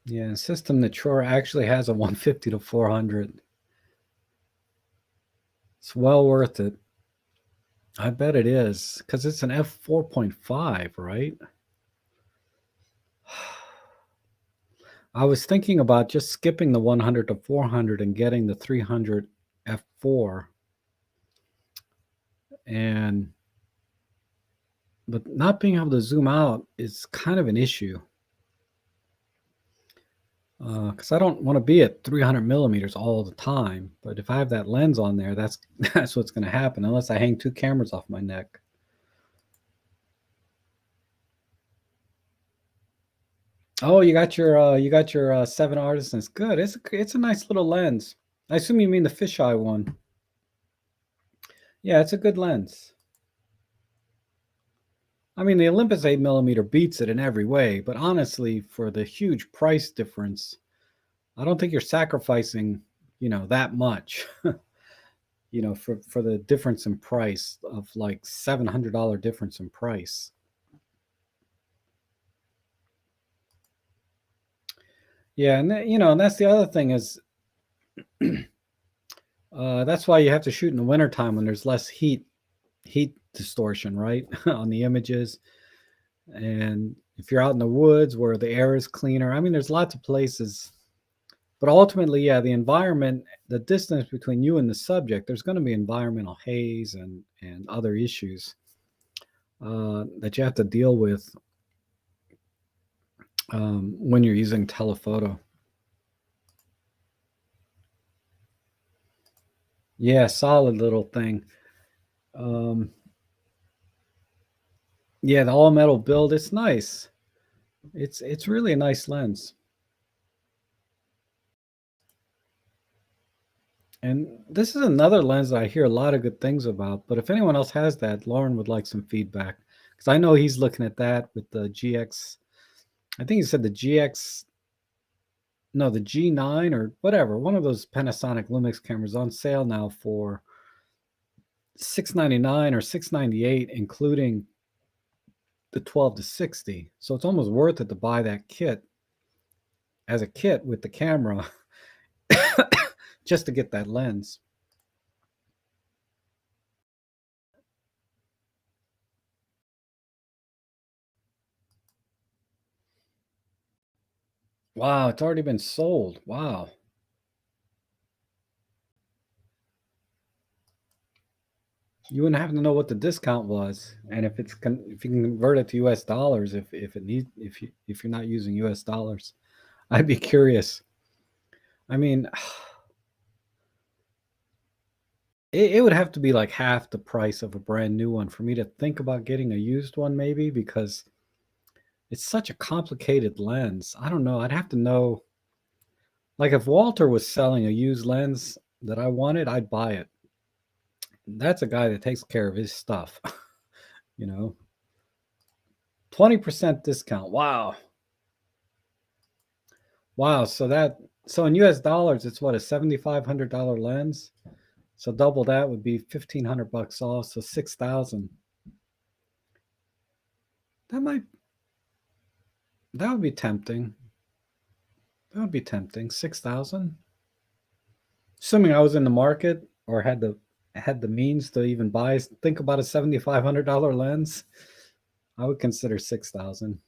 yeah, System Natura actually has a 150 to 400. It's well worth it. I bet it is because it's an f4.5, right? I was thinking about just skipping the 100 to 400 and getting the 300 f4, and but not being able to zoom out is kind of an issue because I don't want to be at 300 millimeters all the time. But if I have that lens on there, that's that's what's going to happen unless I hang two cameras off my neck. Oh, you got your 7 artisans. Good. It's a nice little lens. I assume you mean the fisheye one. Yeah, it's a good lens. I mean, the Olympus 8 millimeter beats it in every way, but honestly, for the huge price difference, I don't think you're sacrificing, that much, for the difference in price of like $700 difference in price. Yeah, and that's the other thing is that's why you have to shoot in the wintertime when there's less heat distortion, right, on the images. And if you're out in the woods where the air is cleaner, I mean, there's lots of places. But ultimately, yeah, the environment, the distance between you and the subject, there's going to be environmental haze and other issues that you have to deal with when you're using telephoto. Yeah, solid little thing. Um, yeah, the all metal build, it's nice. It's really a nice lens. And this is another lens that I hear a lot of good things about. But if anyone else has that, Lauren would like some feedback because I know he's looking at that with the GX. I think he said the GX, no, the G9 or whatever, one of those Panasonic Lumix cameras on sale now for $699 or $698, including the 12 to 60. So it's almost worth it to buy that kit as a kit with the camera just to get that lens. Wow, it's already been sold. Wow. You wouldn't happen to know what the discount was, and if you can convert it to US dollars, if you're not using US dollars, I'd be curious. I mean, it would have to be like half the price of a brand new one for me to think about getting a used one, maybe because it's such a complicated lens. I don't know. I'd have to know. Like if Walter was selling a used lens that I wanted, I'd buy it. That's a guy that takes care of his stuff, you know. 20% discount. Wow. Wow. So in US dollars, it's what, a $7,500 lens? So double that would be 1,500 bucks off. So 6,000. That might that would be tempting. That would be tempting. 6,000. Assuming I was in the market or had the means to even think about a $7,500 lens, I would consider 6,000.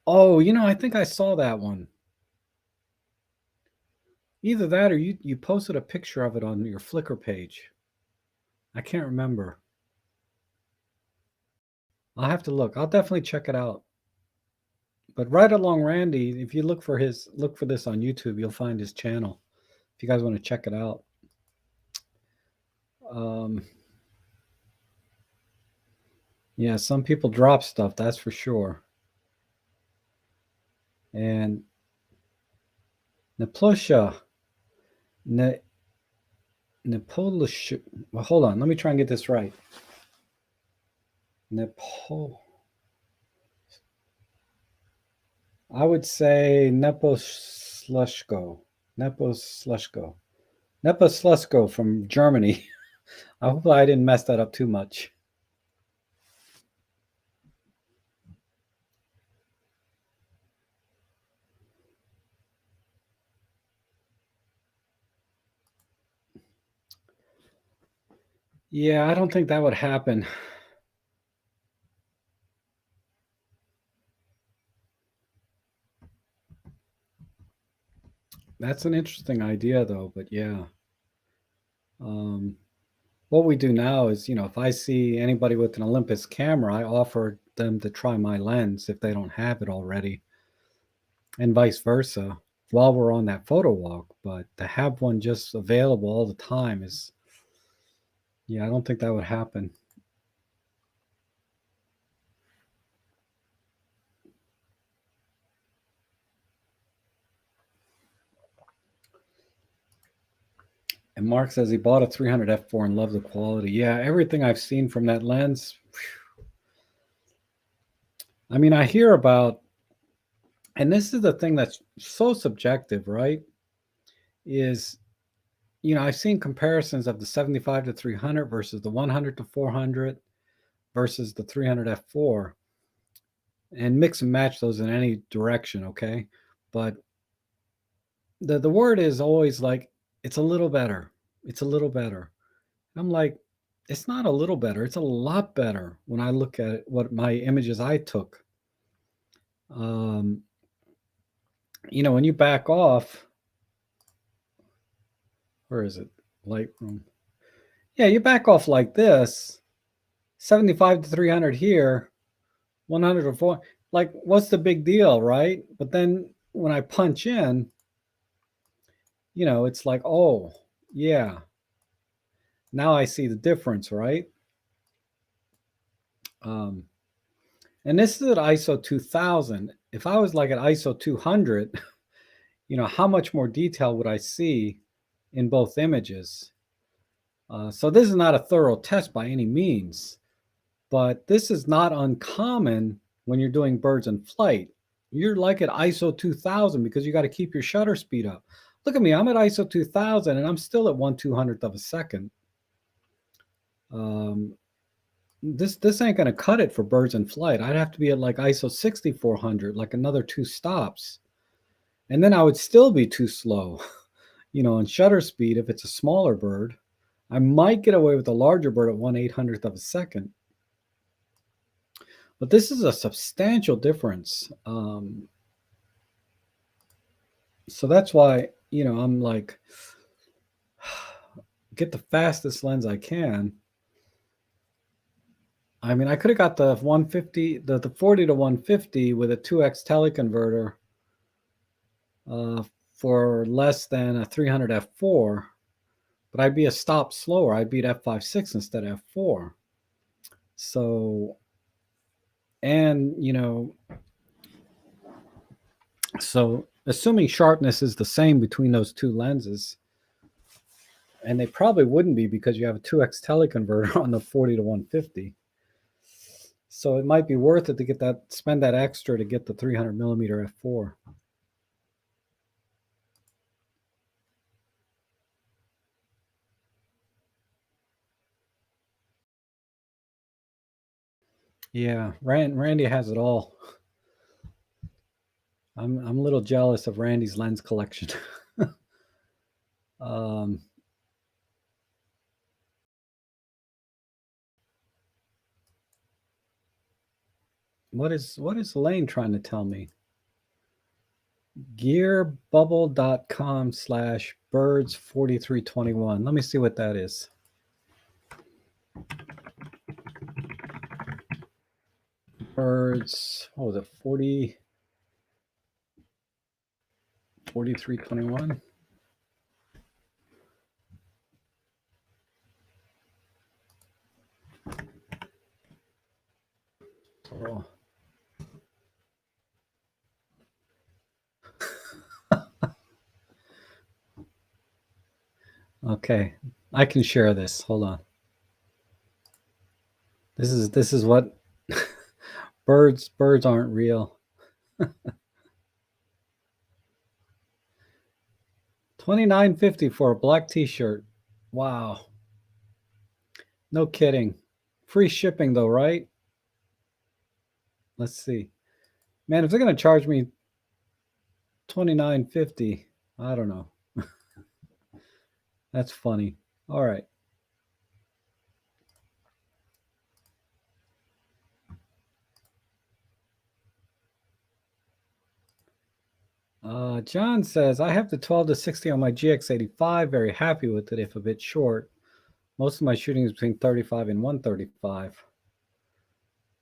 Oh, I think I saw that one. Either that or you posted a picture of it on your Flickr page. I can't remember. I'll have to look. I'll definitely check it out. But right along Randy, if you look for this on YouTube, you'll find his channel. If you guys want to check it out. Um, yeah, some people drop stuff, that's for sure. And Neplosha, ne, Nepolish. Well, hold on. Let me try and get this right. Nepal. I would say Neposlushko. Neposlushko. Neposlushko from Germany. I hope I didn't mess that up too much. Yeah, I don't think that would happen. That's an interesting idea, though. But yeah, um, what we do now is, if I see anybody with an Olympus camera, I offer them to try my lens if they don't have it already, and vice versa while we're on that photo walk. But to have one just available all the time is, yeah, I don't think that would happen. And Mark says he bought a 300 f4 and loved the quality. Yeah, everything I've seen from that lens. I mean, I hear about, and this is the thing that's so subjective, right? Is, I've seen comparisons of the 75 to 300 versus the 100 to 400 versus the 300 f4, and mix and match those in any direction, okay? But the word is always like, it's a little better. It's a little better. I'm like, it's not a little better. It's a lot better when I look at what my images I took. Um, when you back off, where is it? Lightroom. Yeah, you back off like this, 75 to 300 here, 100 to 4. Like, what's the big deal, right? But then when I punch in, it's like, oh, yeah, now I see the difference, right? Um, and this is at ISO 2000. If I was like at ISO 200, how much more detail would I see in both images? So this is not a thorough test by any means, but this is not uncommon when you're doing birds in flight. You're like at ISO 2000 because you got to keep your shutter speed up. Look at me, I'm at ISO 2000 and I'm still at 1/200th of a second. This ain't gonna cut it for birds in flight. I'd have to be at like ISO 6400, like another 2 stops, and then I would still be too slow. On shutter speed if it's a smaller bird. I might get away with a larger bird at 1/800th of a second. But this is a substantial difference. So that's why, I'm like, get the fastest lens I can. I mean, I could have got the 150, the 40 to 150 with a 2x teleconverter for less than a 300 f4, but I'd be a stop slower. I'd be at f5.6 instead of f4. So, and so assuming sharpness is the same between those two lenses, and they probably wouldn't be because you have a 2x teleconverter on the 40 to 150. So it might be worth it to get that, spend that extra to get the 300 millimeter f4. Yeah, Randy has it all. I'm a little jealous of Randy's lens collection. um, what is Lane trying to tell me? Gearbubble.com/birds4321. Let me see what that is. Birds, what was it, 4321? Oh. Okay, I can share this. Hold on. This is what birds aren't real. $29.50 for a black t-shirt. Wow. No kidding. Free shipping though, right? Let's see. Man, if they're going to charge me $29.50, I don't know. That's funny. All right. John says, I have the 12 to 60 on my GX85. Very happy with it, if a bit short. Most of my shooting is between 35 and 135.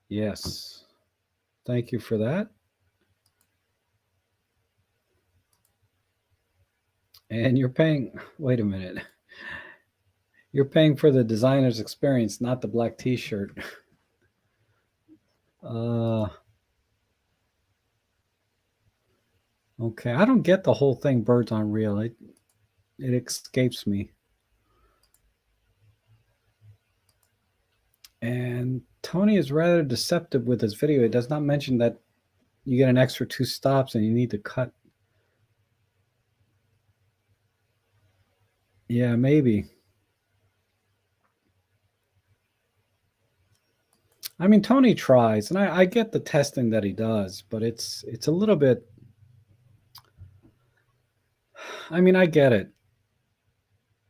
Yes. Thank you for that. And you're paying, wait a minute. You're paying for the designer's experience, not the black t-shirt. Okay, I don't get the whole thing birds aren't real. It escapes me. And Tony is rather deceptive with his video. It does not mention that you get an extra 2 stops and you need to cut. Yeah, maybe. I mean, Tony tries, and I get the testing that he does, but it's a little bit. I mean, I get it,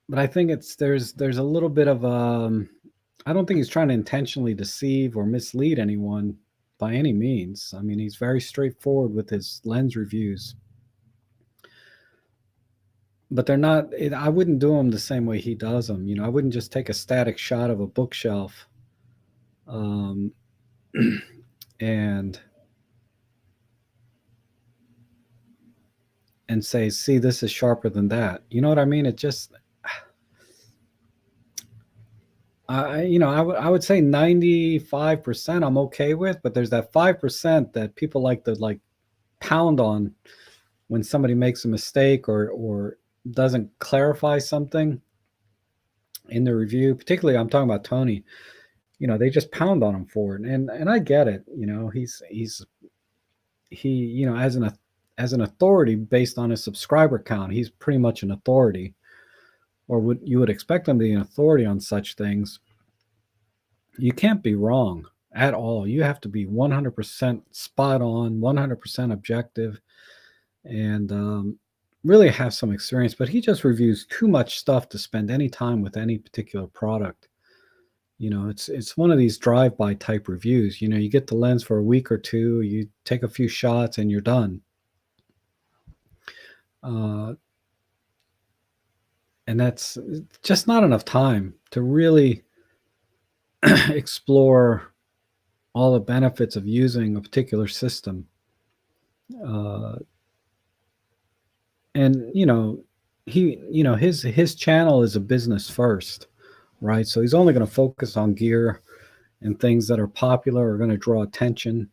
but I think there's a little bit of I don't think he's trying to intentionally deceive or mislead anyone by any means. I mean, he's very straightforward with his lens reviews, but they're not. I wouldn't do them the same way he does them. I wouldn't just take a static shot of a bookshelf, and say, see, this is sharper than that. You know what I mean? It just, I would say 95% I'm okay with, but there's that 5% that people like to pound on when somebody makes a mistake or doesn't clarify something in the review. Particularly, I'm talking about Tony. They just pound on him for it, and I get it. He as an authority based on his subscriber count, he's pretty much an authority, or you would expect him to be an authority on such things. You can't be wrong at all. You have to be 100% spot on, 100% objective, and really have some experience. But he just reviews too much stuff to spend any time with any particular product. It's one of these drive-by type reviews. You get the lens for a week or two, you take a few shots, and you're done. Uh, and that's just not enough time to really explore all the benefits of using a particular system. Uh, and his channel is a business first, right? So he's only going to focus on gear and things that are popular, are going to draw attention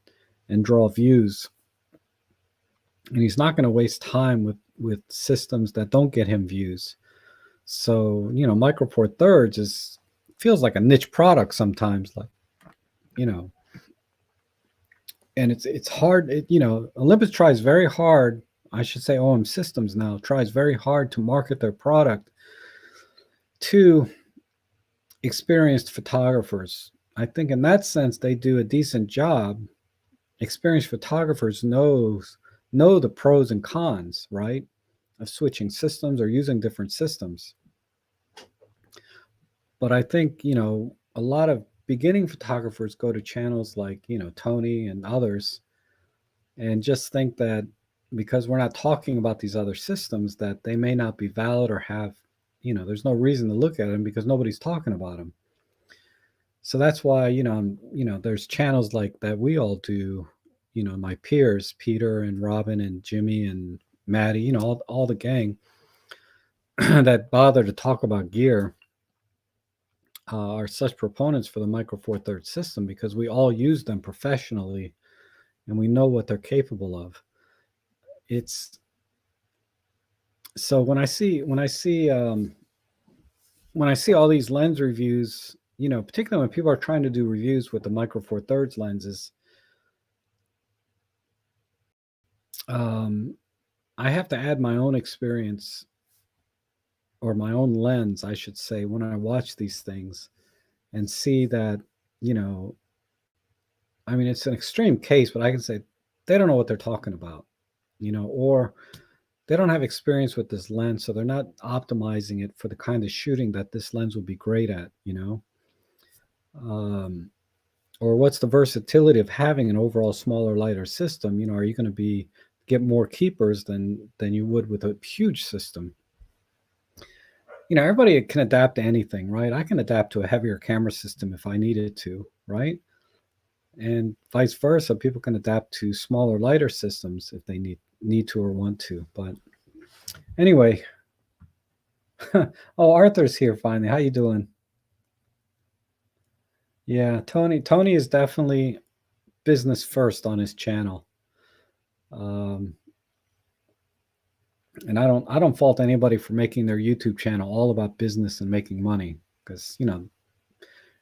and draw views. And he's not going to waste time with systems that don't get him views. So Micro Four Thirds feels like a niche product sometimes, like you know, and it's hard. Olympus tries very hard. I should say OM Systems now tries very hard to market their product to experienced photographers. I think in that sense they do a decent job. Experienced photographers know the pros and cons, right, of switching systems or using different systems. But I think, a lot of beginning photographers go to channels like, Tony and others and just think that because we're not talking about these other systems that they may not be valid or have, there's no reason to look at them because nobody's talking about them. So that's why, there's channels like that we all do, my peers, Peter and Robin and Jimmy and Maddie, all the gang that bother to talk about gear are such proponents for the Micro Four Thirds system because we all use them professionally and we know what they're capable of. It's so when I see all these lens reviews, particularly when people are trying to do reviews with the Micro Four Thirds lenses, I have to add my own experience or my own lens, I should say, when I watch these things and see that, I mean, it's an extreme case, but I can say they don't know what they're talking about, or they don't have experience with this lens, so they're not optimizing it for the kind of shooting that this lens would be great at, um, or what's the versatility of having an overall smaller, lighter system? Are you going to get more keepers than you would with a huge system? Everybody can adapt to anything, right? I can adapt to a heavier camera system if I needed to, right? And vice versa, people can adapt to smaller, lighter systems if they need to or want to. But anyway, oh, Arthur's here finally. How you doing? Yeah, Tony is definitely business first on his channel. Um, and I don't fault anybody for making their YouTube channel all about business and making money because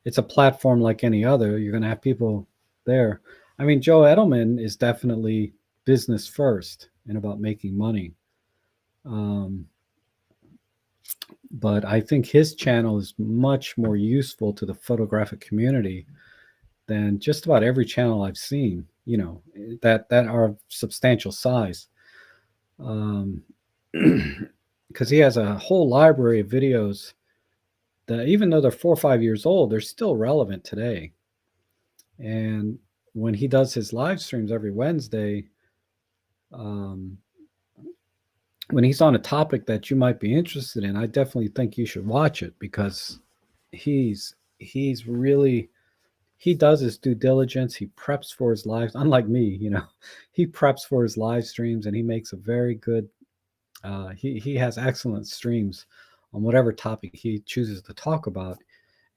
it's a platform like any other. You're going to have people there. I mean, Joe Edelman is definitely business first and about making money. Um, but I think his channel is much more useful to the photographic community than just about every channel I've seen, that are of substantial size. Because he has a whole library of videos that, even though they're 4 or 5 years old, they're still relevant today. And when he does his live streams every Wednesday, um, when he's on a topic that you might be interested in, I definitely think you should watch it because he's really, he does his due diligence. He preps for his lives, unlike me. He preps for his live streams and he makes a very good. He has excellent streams on whatever topic he chooses to talk about,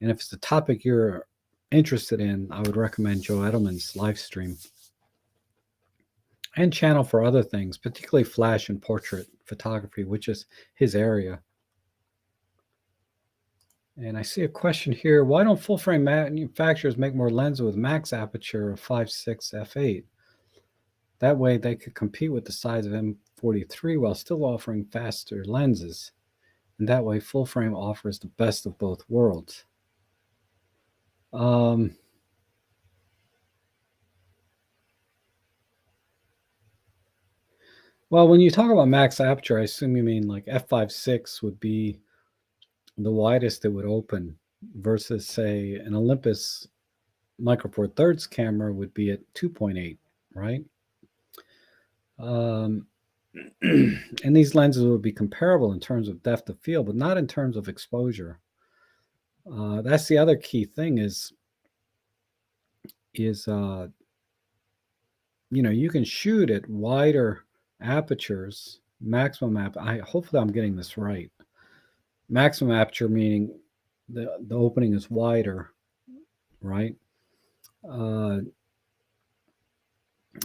and if it's the topic you're interested in, I would recommend Joe Edelman's live stream and channel for other things, particularly flash and portrait photography, which is his area. And I see a question here. Why don't full frame manufacturers make more lenses with max aperture of 5.6 f8? That way they could compete with the size of M43 while still offering faster lenses. And that way full frame offers the best of both worlds. Well, when you talk about max aperture, I assume you mean like f5.6 would be the widest it would open. versus say an Olympus Micro Four Thirds camera would be at 2.8, right? Um, and these lenses would be comparable in terms of depth of field, but not in terms of exposure. That's the other key thing is you can shoot at wider apertures, hopefully I'm getting this right. Maximum aperture meaning the opening is wider, right?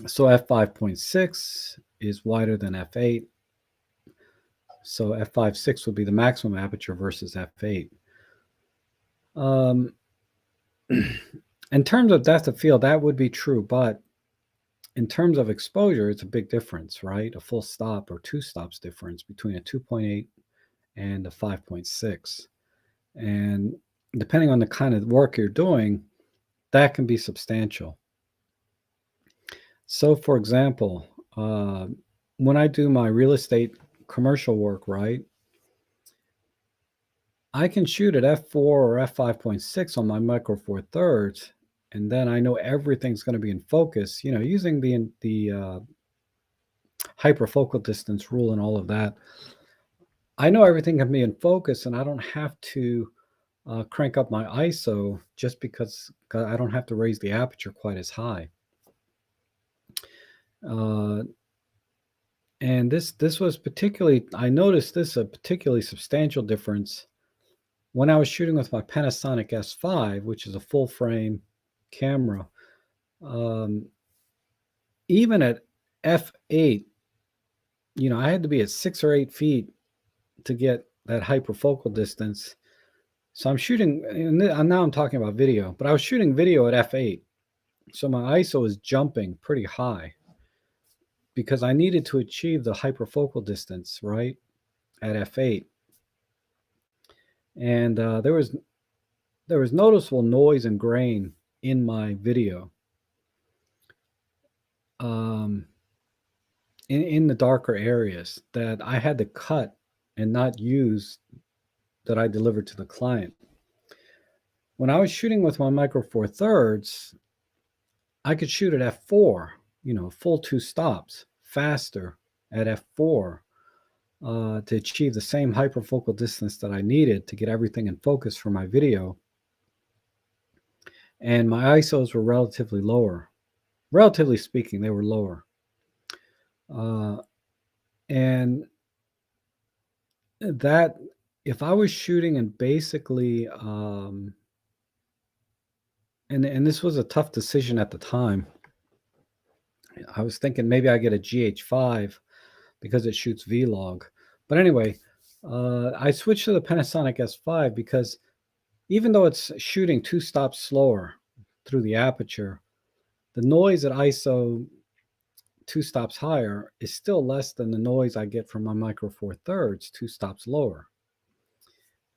So f5.6 is wider than f8. So f5.6 would be the maximum aperture versus f8. In terms of depth of field, that would be true, but in terms of exposure, it's a big difference, right? A full stop or two stops difference between a 2.8 and a 5.6. And depending on the kind of work you're doing, that can be substantial. So, for example, when I do my real estate commercial work, right, I can shoot at f4 or f5.6 on my Micro Four Thirds, and then I know everything's going to be in focus. Using the hyperfocal distance rule and all of that, I know everything can be in focus, and I don't have to crank up my ISO just because I don't have to raise the aperture quite as high. And this was particularly, I noticed this a particularly substantial difference when I was shooting with my Panasonic S5, which is a full frame camera. Even at f8, I had to be at 6 or 8 feet to get that hyperfocal distance. So I'm shooting, and now I'm talking about video, but I was shooting video at f8. So my ISO is jumping pretty high because I needed to achieve the hyperfocal distance, right, at f8. And there was noticeable noise and grain in my video. In the darker areas that I had to cut and not use that I delivered to the client. When I was shooting with my Micro Four Thirds, I could shoot at f4, full two stops faster at f4 to achieve the same hyperfocal distance that I needed to get everything in focus for my video. And my ISOs were relatively lower. Relatively speaking, they were lower. And that, if I was shooting and basically, and this was a tough decision at the time. I was thinking maybe I get a GH5 because it shoots Vlog. But anyway, I switched to the Panasonic S5 because even though it's shooting 2 stops slower through the aperture, the noise at ISO 2 stops higher is still less than the noise I get from my Micro Four Thirds 2 stops lower,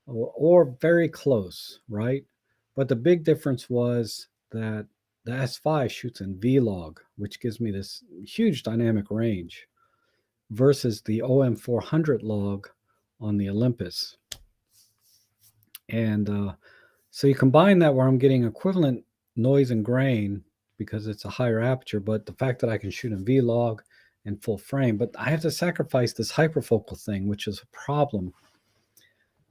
or very close, right? But the big difference was that the S5 shoots in Vlog, which gives me this huge dynamic range, versus the OM400 log on the Olympus. And so you combine that where I'm getting equivalent noise and grain because it's a higher aperture, but the fact that I can shoot in Vlog and full frame, but I have to sacrifice this hyperfocal thing, which is a problem.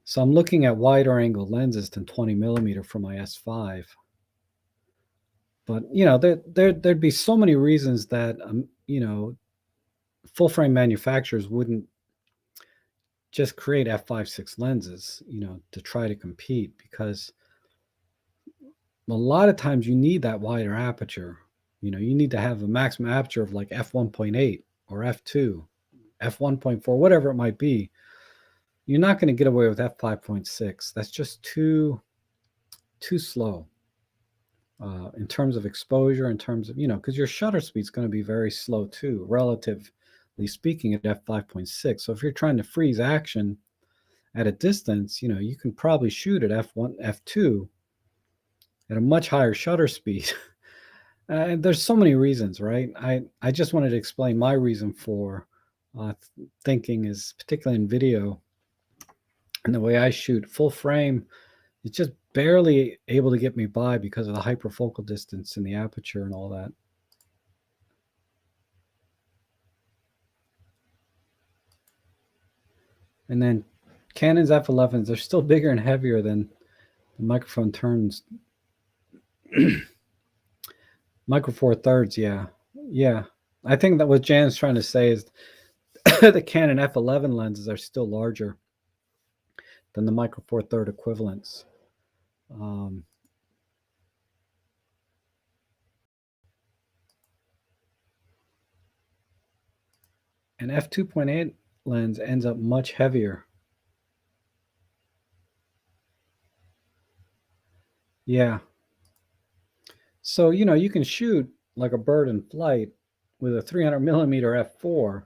So I'm looking at wider angle lenses than 20 millimeter for my S5. But, there'd be so many reasons that, full frame manufacturers wouldn't just create f5.6 lenses, to try to compete, because a lot of times you need that wider aperture. You need to have a maximum aperture of like f1.8 or f2, f1.4, whatever it might be. You're not going to get away with f5.6. That's just too slow in terms of exposure, in terms of, because your shutter speed is going to be very slow too, relatively speaking, at f5.6. So if you're trying to freeze action at a distance, you can probably shoot at f1, f2 at a much higher shutter speed. And there's so many reasons, right? I just wanted to explain my reason for thinking is, particularly in video, and the way I shoot full frame, it's just barely able to get me by because of the hyperfocal distance in the aperture and all that. And then Canon's f11s, they're still bigger and heavier than the microphone turns. Micro Four Thirds, yeah. Yeah. I think that what Jan's trying to say is the Canon f11 lenses are still larger than the Micro Four Third equivalents. An f2.8 lens ends up much heavier. Yeah. So, you can shoot like a bird in flight with a 300 millimeter f4.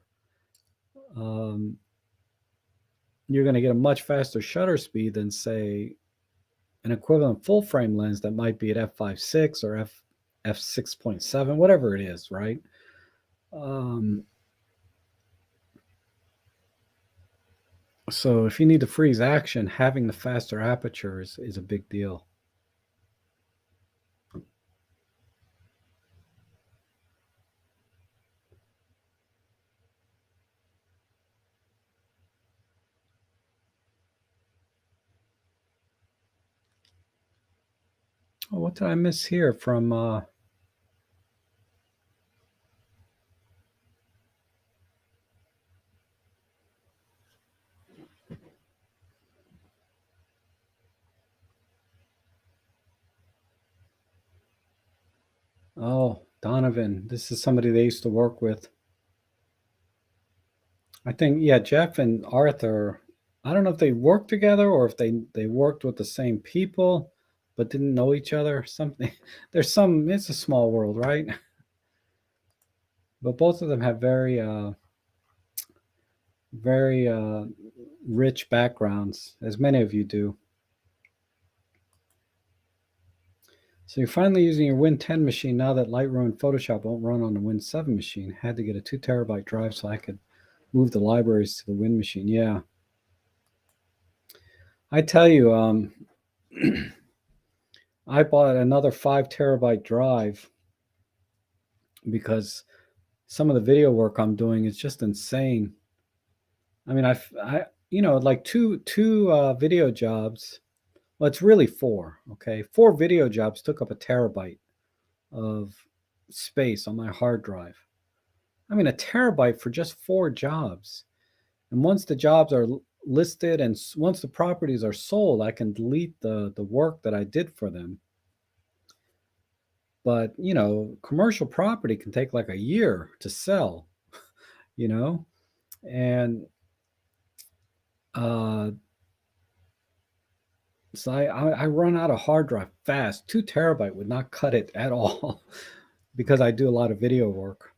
You're going to get a much faster shutter speed than, say, an equivalent full frame lens that might be at f5.6 or f6.7, whatever it is, right? So if you need to freeze action, having the faster aperture is a big deal. Oh, what did I miss here from oh, Donovan. This is somebody they used to work with. I think, yeah, Jeff and Arthur, I don't know if they worked together or if they worked with the same people but didn't know each other. Something it's a small world, right? But both of them have very very rich backgrounds, as many of you do. So you're finally using your Win 10 machine now that Lightroom and Photoshop won't run on the Win 7 machine. Had to get a 2 terabyte drive so I could move the libraries to the Win machine. Yeah. I tell you, I bought another 5 terabyte drive because some of the video work I'm doing is just insane. I mean, like two video jobs. Well, it's really 4. Okay, 4 video jobs took up a terabyte of space on my hard drive. I mean, a terabyte for just 4 jobs. And once the jobs are listed and once the properties are sold, I can delete the work that I did for them. But, commercial property can take like a year to sell, and so I run out of hard drive fast. 2 terabyte would not cut it at all because I do a lot of video work.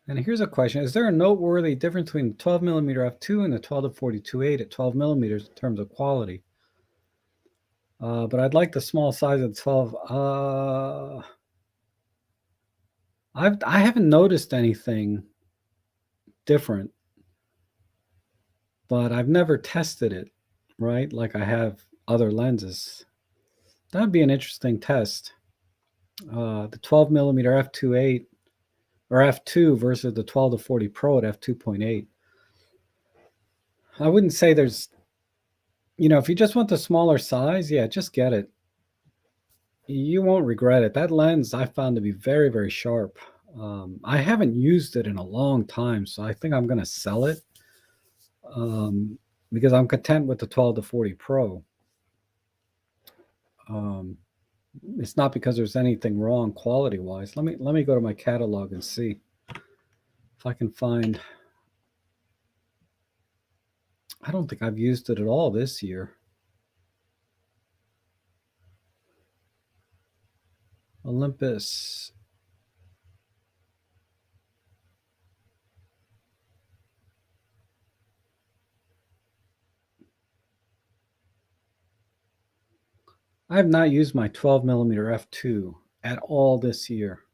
And here's a question. Is there a noteworthy difference between the 12 millimeter f2 and the 12 to 42.8 at 12 millimeters in terms of quality? But I'd like the small size of 12. I haven't noticed anything different, but I've never tested it, right? Like I have other lenses. That'd be an interesting test. The 12 millimeter f2.8 or f2 versus the 12 to 40 Pro at f2.8. I wouldn't say there's, if you just want the smaller size, yeah, just get it. You won't regret it. That lens I found to be very, very sharp. I haven't used it in a long time, so I think I'm going to sell it because I'm content with the 12 to 40 Pro. It's not because there's anything wrong quality-wise. Let me go to my catalog and see if I can find. I don't think I've used it at all this year. Olympus. I have not used my 12 millimeter f2 at all this year.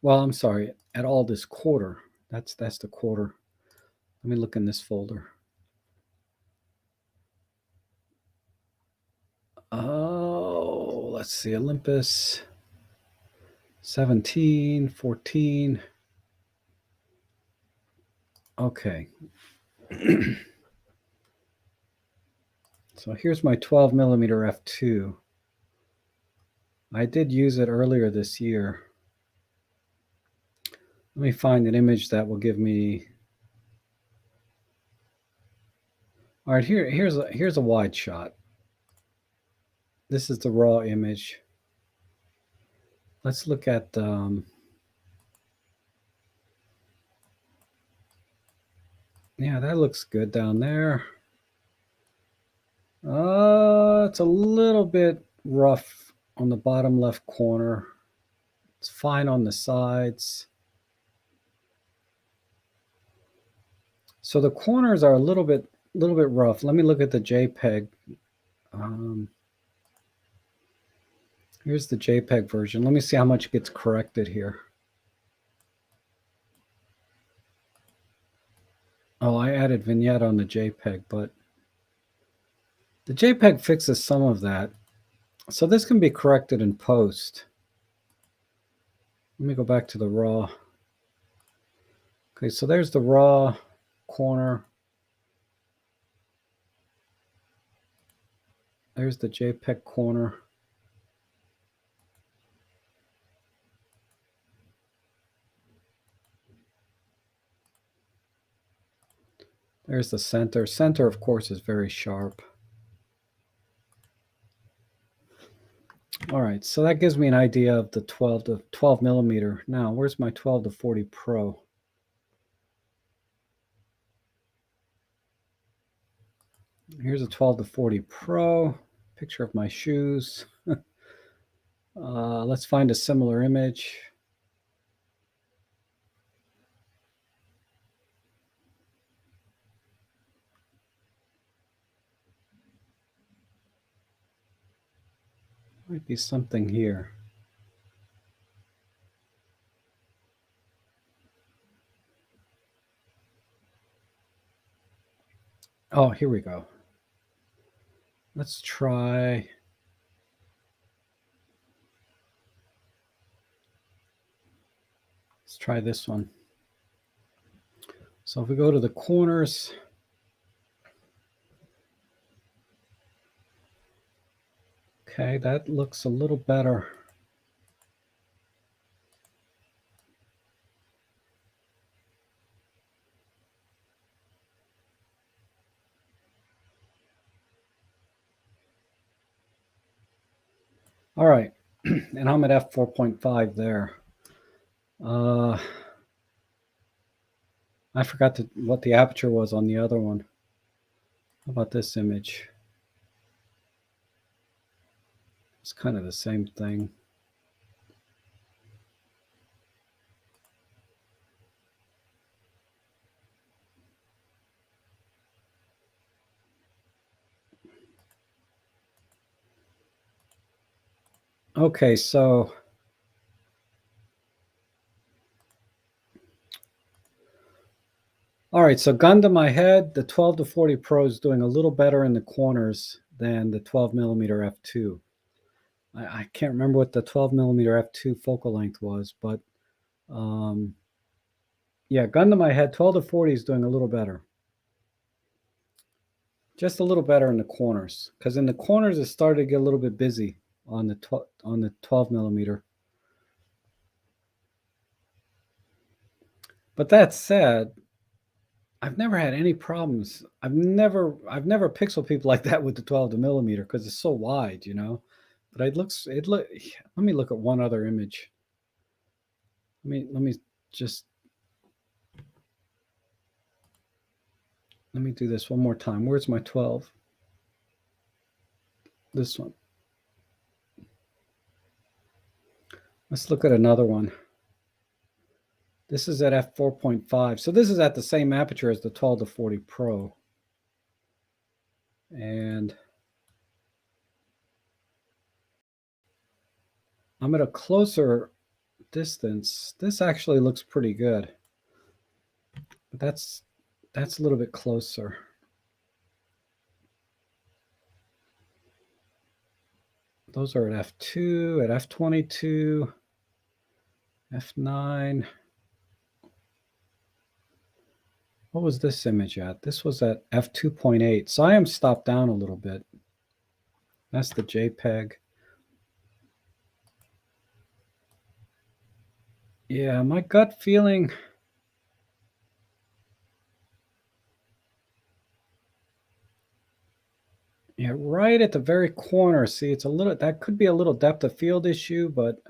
Well, I'm sorry, at all this quarter. That's the quarter. Let me look in this folder. Oh, let's see, Olympus 17, 14. Okay. So here's my 12 millimeter f2. I did use it earlier this year. Let me find an image that will give me. All right, here's a wide shot. This is the raw image. Let's look at yeah, that looks good down there. It's a little bit rough on the bottom left corner. It's fine on the sides. So the corners are a little bit rough. Let me look at the JPEG. Here's the JPEG version. Let me see how much gets corrected here. Oh, I added vignette on the JPEG, but the JPEG fixes some of that. So this can be corrected in post. Let me go back to the raw. Okay, so there's the raw corner. There's the JPEG corner. There's the center. Center, of course, is very sharp. All right, so that gives me an idea of the 12 millimeter. Now, where's my 12 to 40 Pro? Here's a 12 to 40 Pro. Picture of my shoes. Let's find a similar image. Might be something here. Oh, here we go. Let's try. Let's try this one. So if we go to the corners, okay, that looks a little better. All right, and I'm at f4.5 there. I forgot what the aperture was on the other one. How about this image? It's kind of the same thing. Okay, so all right, so gun to my head, the 12 to 40 Pro is doing a little better in the corners than the 12 millimeter f2. I can't remember what the 12 millimeter f2 focal length was, but yeah, gun to my head, 12 to 40 is doing a little better. Just a little better in the corners, because in the corners it started to get a little bit busy on the 12 millimeter. But that said, I've never had any problems. I've never pixel people like that with the 12 millimeter because it's so wide, you know. But let me look at one other image. Let me do this one more time. Where's my 12? This one. Let's look at another one. This is at f4.5. So this is at the same aperture as the 12 to 40 Pro. And I'm at a closer distance. This actually looks pretty good. But That's a little bit closer. Those are at f2, at f22, f9. What was this image at? This was at f2.8. So I am stopped down a little bit. That's the JPEG. Yeah, my gut feeling. Yeah, right at the very corner. See, it's a little, that could be a little depth of field issue, but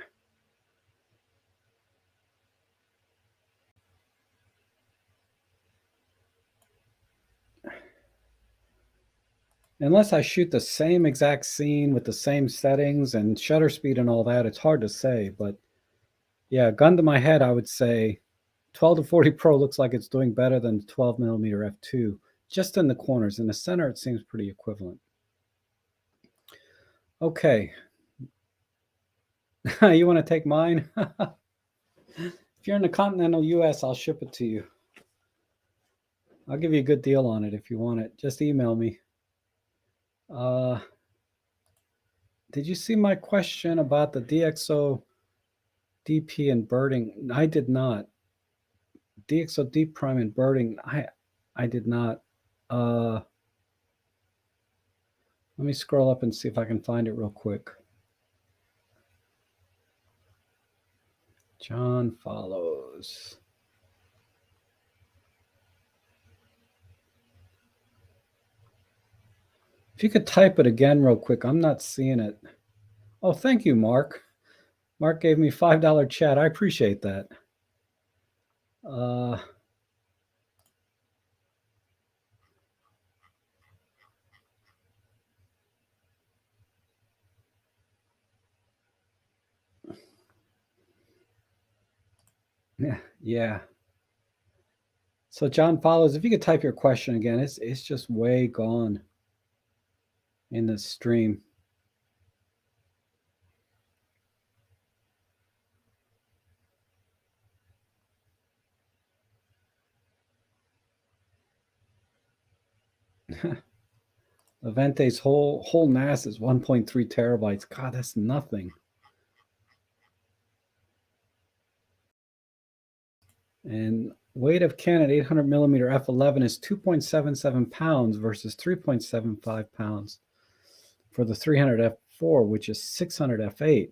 unless I shoot the same exact scene with the same settings and shutter speed and all that, it's hard to say. But yeah, gun to my head, I would say 12 to 40 Pro looks like it's doing better than 12 millimeter f2, just in the corners. In the center, it seems pretty equivalent. Okay. You want to take mine? If you're in the continental US, I'll ship it to you. I'll give you a good deal on it if you want it. Just email me. Did you see my question about the DxO DP and birding? I did not. DxO D prime and birding, I did not. Let me scroll up and see if I can find it real quick. John follows. If you could type it again real quick, I'm not seeing it. Oh, thank you, Mark. Mark gave me $5 chat. I appreciate that. Yeah. So John follows. If you could type your question again, it's just way gone in the stream. Avente's whole NAS is 1.3 terabytes. God, that's nothing. And weight of Canon 800 millimeter f11 is 2.77 pounds versus 3.75 pounds for the 300 f4, which is 600 f8.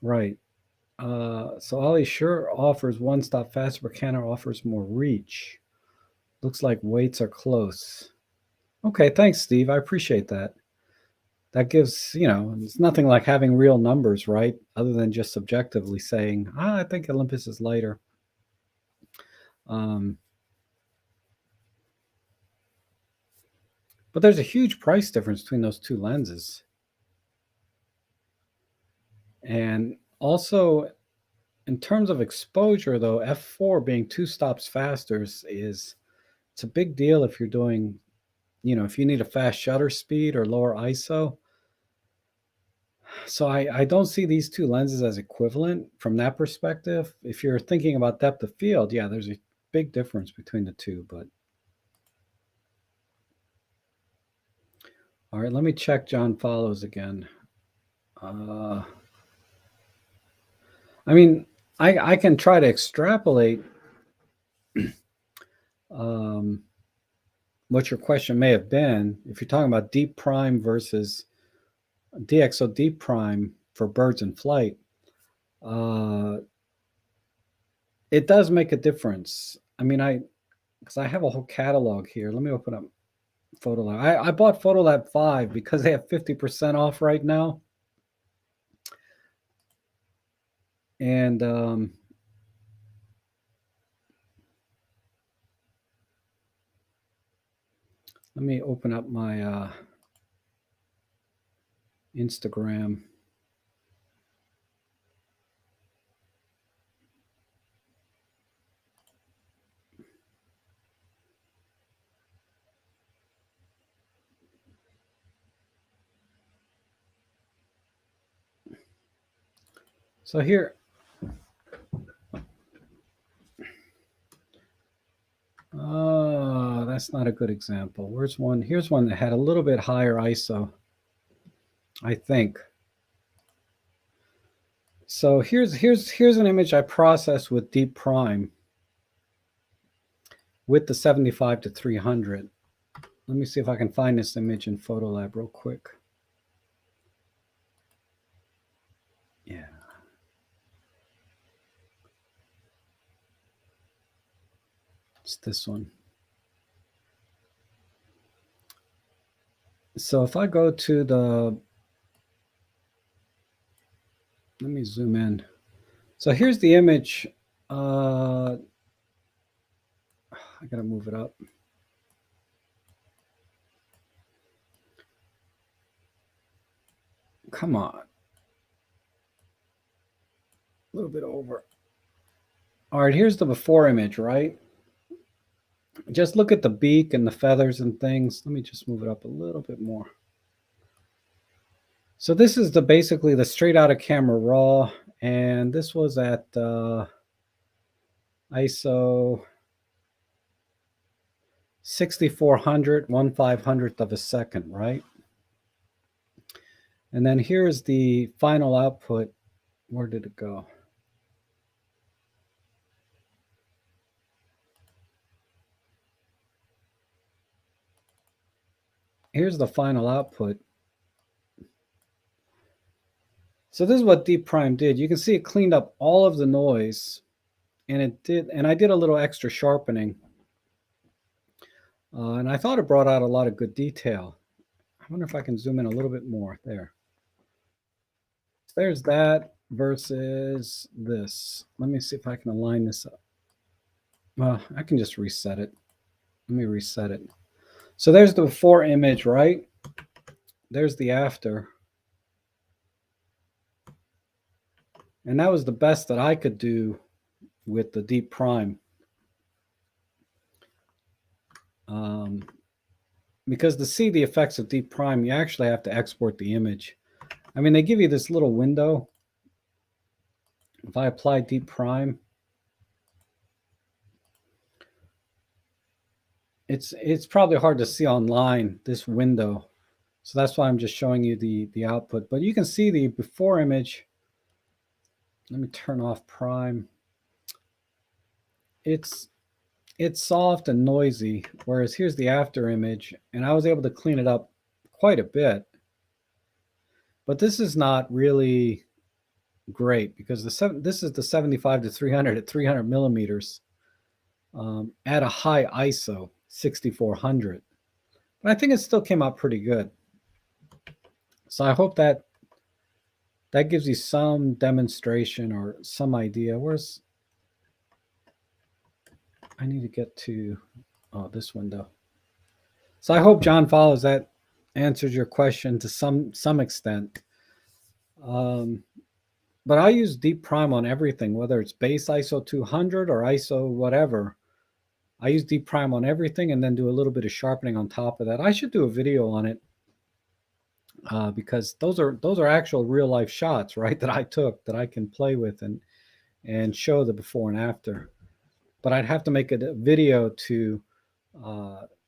Right. So Ollie sure offers one stop faster, but Canon offers more reach. Looks like weights are close. Okay, thanks, Steve. I appreciate that. That gives, it's nothing like having real numbers, right? Other than just subjectively saying, I think Olympus is lighter. But there's a huge price difference between those two lenses. And also, in terms of exposure, though, f4 being 2 stops faster it's a big deal if you're doing, if you need a fast shutter speed or lower ISO. So I don't see these two lenses as equivalent from that perspective. If you're thinking about depth of field, yeah, there's a big difference between the two. But all right, let me check John follows again. I mean, I can try to extrapolate what your question may have been. If you're talking about deep prime versus DxO deep prime for birds in flight, it does make a difference. I mean, because I have a whole catalog here. Let me open up Photolab. I bought Photolab 5 because they have 50% off right now. And let me open up my Instagram. So here, that's not a good example. Where's one? Here's one that had a little bit higher ISO, I think. So here's an image I processed with Deep Prime with the 75 to 300. Let me see if I can find this image in Photolab real quick. Yeah. It's this one. So if I go to the, let me zoom in. So here's the image. I gotta move it up. Come on. A little bit over. All right, here's the before image, right? Just look at the beak and the feathers and things. Let me just move it up a little bit more. So this is basically the straight out of camera raw, and this was at ISO 6400, 1/500th of a second, right? And then here's the final output. Where did it go? Here's the final output. So this is what Deep Prime did. You can see it cleaned up all of the noise, and I did a little extra sharpening. And I thought it brought out a lot of good detail. I wonder if I can zoom in a little bit more. There's that versus this. Let me see if I can align this up. Well, I can just reset it. Let me reset it. So there's the before image, right? There's the after. And that was the best that I could do with the Deep Prime. Because to see the effects of Deep Prime, you actually have to export the image. I mean, they give you this little window. If I apply Deep Prime, it's probably hard to see online, this window. So that's why I'm just showing you the output. But you can see the before image. Let me turn off Prime. It's soft and noisy, whereas here's the after image, and I was able to clean it up quite a bit. But this is not really great because this is the 75 to 300 at 300 millimeters at a high ISO, 6400. But I think it still came out pretty good. So I hope that gives you some demonstration or some idea. I need to get to this window. So I hope John follows that answers your question to some extent. But I use Deep Prime on everything, whether it's base ISO 200 or ISO whatever. I use Deep Prime on everything and then do a little bit of sharpening on top of that. I should do a video on it because those are actual real life shots, right? That I took that I can play with and show the before and after. But I'd have to make a video to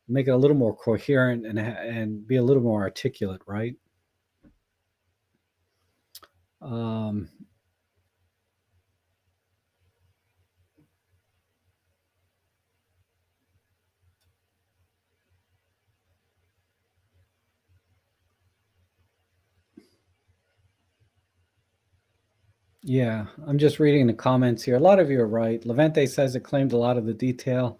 make it a little more coherent and be a little more articulate, right? Yeah, I'm just reading the comments here. A lot of you are right. Levente says it claimed a lot of the detail.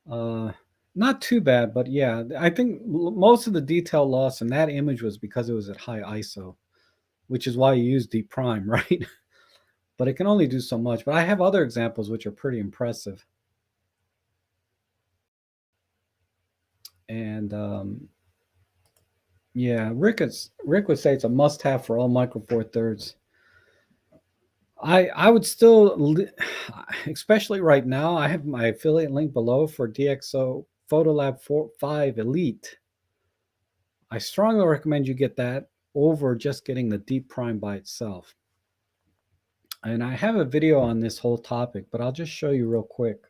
Not too bad, but yeah, I think most of the detail loss in that image was because it was at high ISO, which is why you use Deep Prime, right? But it can only do so much. But I have other examples which are pretty impressive. And yeah, Rick would say it's a must-have for all Micro Four Thirds. I would still, especially right now, I have my affiliate link below for DxO Photolab 5 Elite. I strongly recommend you get that over just getting the Deep Prime by itself. And I have a video on this whole topic, but I'll just show you real quick.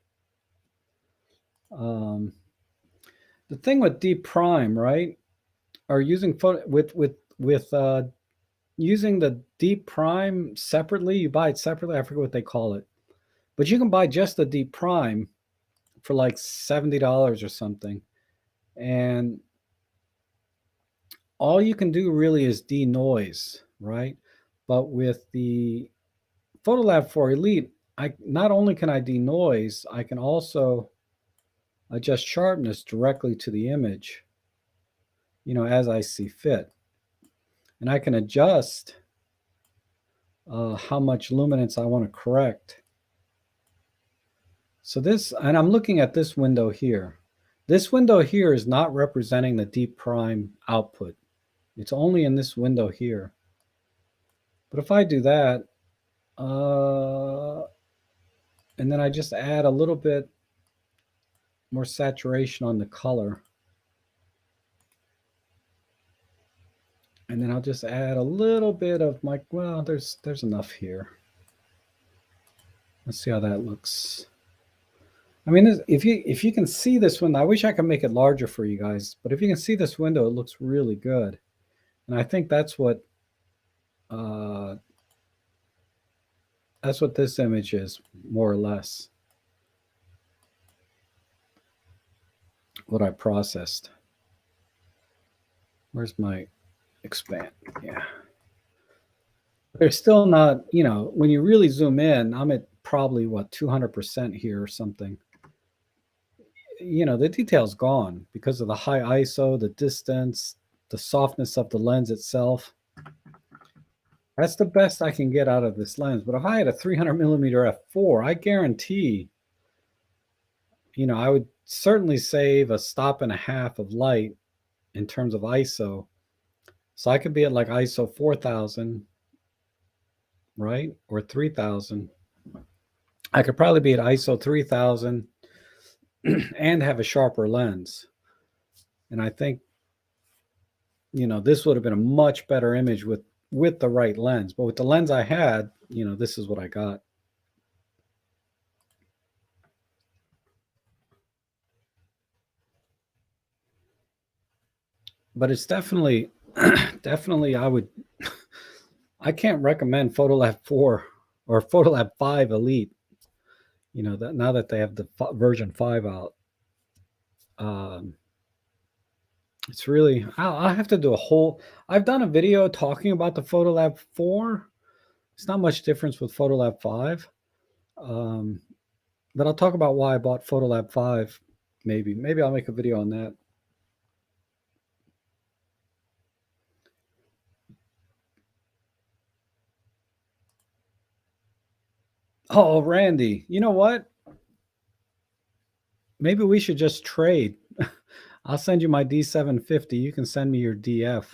The thing with deep prime, right? Or using photo with using the deep prime separately. You buy it separately. I forget what they call it, but you can buy just the deep prime for like $70 or something, and all you can do really is denoise, right? But with the Photolab 4 Elite, I not only can I denoise, I can also adjust sharpness directly to the image, as I see fit. And I can adjust how much luminance I want to correct. So this, and I'm looking at this window here. This window here is not representing the deep prime output. It's only in this window here. But if I do that, and then I just add a little bit more saturation on the color. And then I'll just add a little bit of my, well, there's enough here. Let's see how that looks. I mean, if you can see this window, I wish I could make it larger for you guys, but if you can see this window, it looks really good. And I think that's what this image is, more or less. What I processed. Where's my expand? Yeah. They're still not, when you really zoom in, I'm at probably what 200% here or something. The detail's gone because of the high ISO, the distance, the softness of the lens itself. That's the best I can get out of this lens. But if I had a 300 millimeter f4, I guarantee, I would certainly save a stop and a half of light in terms of ISO. So I could be at like ISO 4000, right? Or 3000. I could probably be at ISO 3000 and have a sharper lens. And I think, this would have been a much better image with the right lens. But with the lens I had, this is what I got. But it's definitely, I can't recommend Photolab 4 or Photolab 5 Elite, that now that they have the version 5 out. It's really, I'll have to do I've done a video talking about the Photolab 4. It's not much difference with Photolab 5. But I'll talk about why I bought Photolab 5. Maybe I'll make a video on that. Oh, Randy, you know what? Maybe we should just trade. I'll send you my D750. You can send me your DF.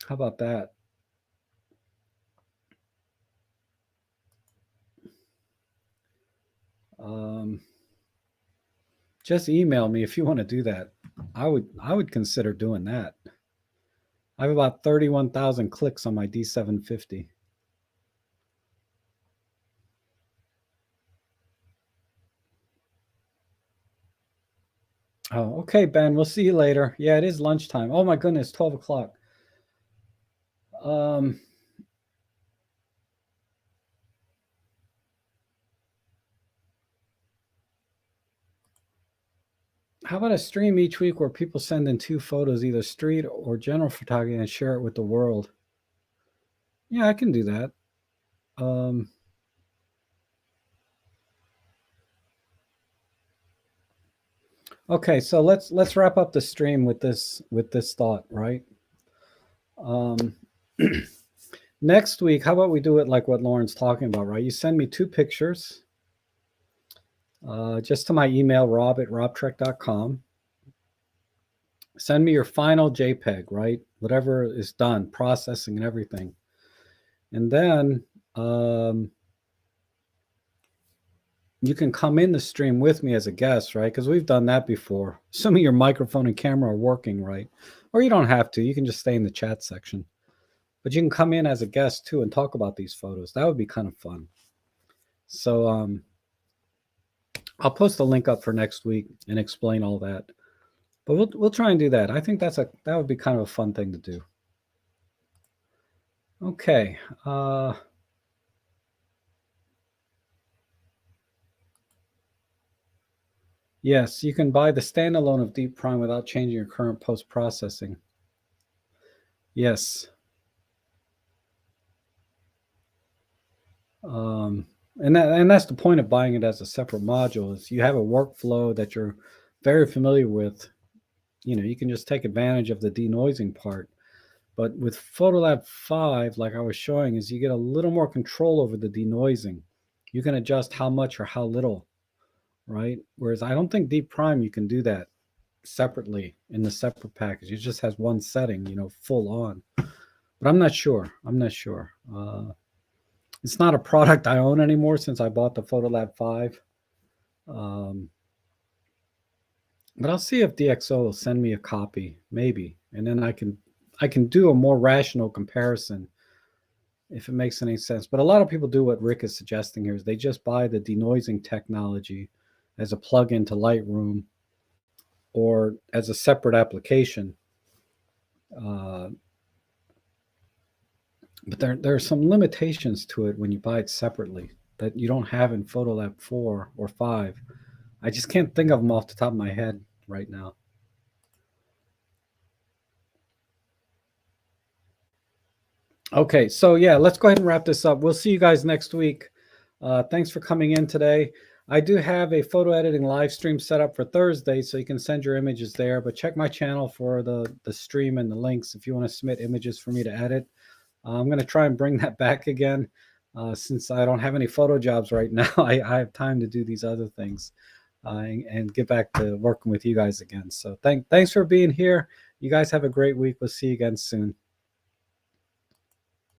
How about that? Just email me if you want to do that. I would consider doing that. I have about 31,000 clicks on my D750. Oh, okay, Ben. We'll see you later. Yeah, it is lunchtime. Oh my goodness, 12 o'clock. How about a stream each week where people send in 2 photos, either street or general photography, and share it with the world? Yeah, I can do that. Okay, so let's wrap up the stream with this thought, right? Next week, how about we do it like what Lauren's talking about, right? You send me 2 pictures, just to my email, rob@robtrek.com. Send me your final JPEG, right? Whatever is done, processing and everything. And then you can come in the stream with me as a guest, right? Because we've done that before. Assuming your microphone and camera are working, right? Or you don't have to. You can just stay in the chat section. But you can come in as a guest too and talk about these photos. That would be kind of fun. So I'll post a link up for next week and explain all that. But we'll try and do that. I think that would be kind of a fun thing to do. Okay. Yes, you can buy the standalone of Deep Prime without changing your current post-processing. Yes. And that's the point of buying it as a separate module is you have a workflow that you're very familiar with. You can just take advantage of the denoising part. But with Photolab 5, like I was showing, is you get a little more control over the denoising. You can adjust how much or how little, right? Whereas I don't think Deep Prime you can do that separately in the separate package. It just has one setting, full on. But I'm not sure. It's not a product I own anymore since I bought the Photolab 5. But I'll see if DxO will send me a copy, maybe, and then I can do a more rational comparison if it makes any sense. But a lot of people do what Rick is suggesting here is they just buy the denoising technology as a plug-in to Lightroom or as a separate application. But there are some limitations to it when you buy it separately that you don't have in Photolab 4 or 5. I just can't think of them off the top of my head right now. Okay, so yeah, let's go ahead and wrap this up. We'll see you guys next week. Thanks for coming in today. I do have a photo editing live stream set up for Thursday, so you can send your images there. But check my channel for the stream and the links if you want to submit images for me to edit. I'm going to try and bring that back again since I don't have any photo jobs right now. I have time to do these other things and get back to working with you guys again. So thanks for being here. You guys have a great week. We'll see you again soon.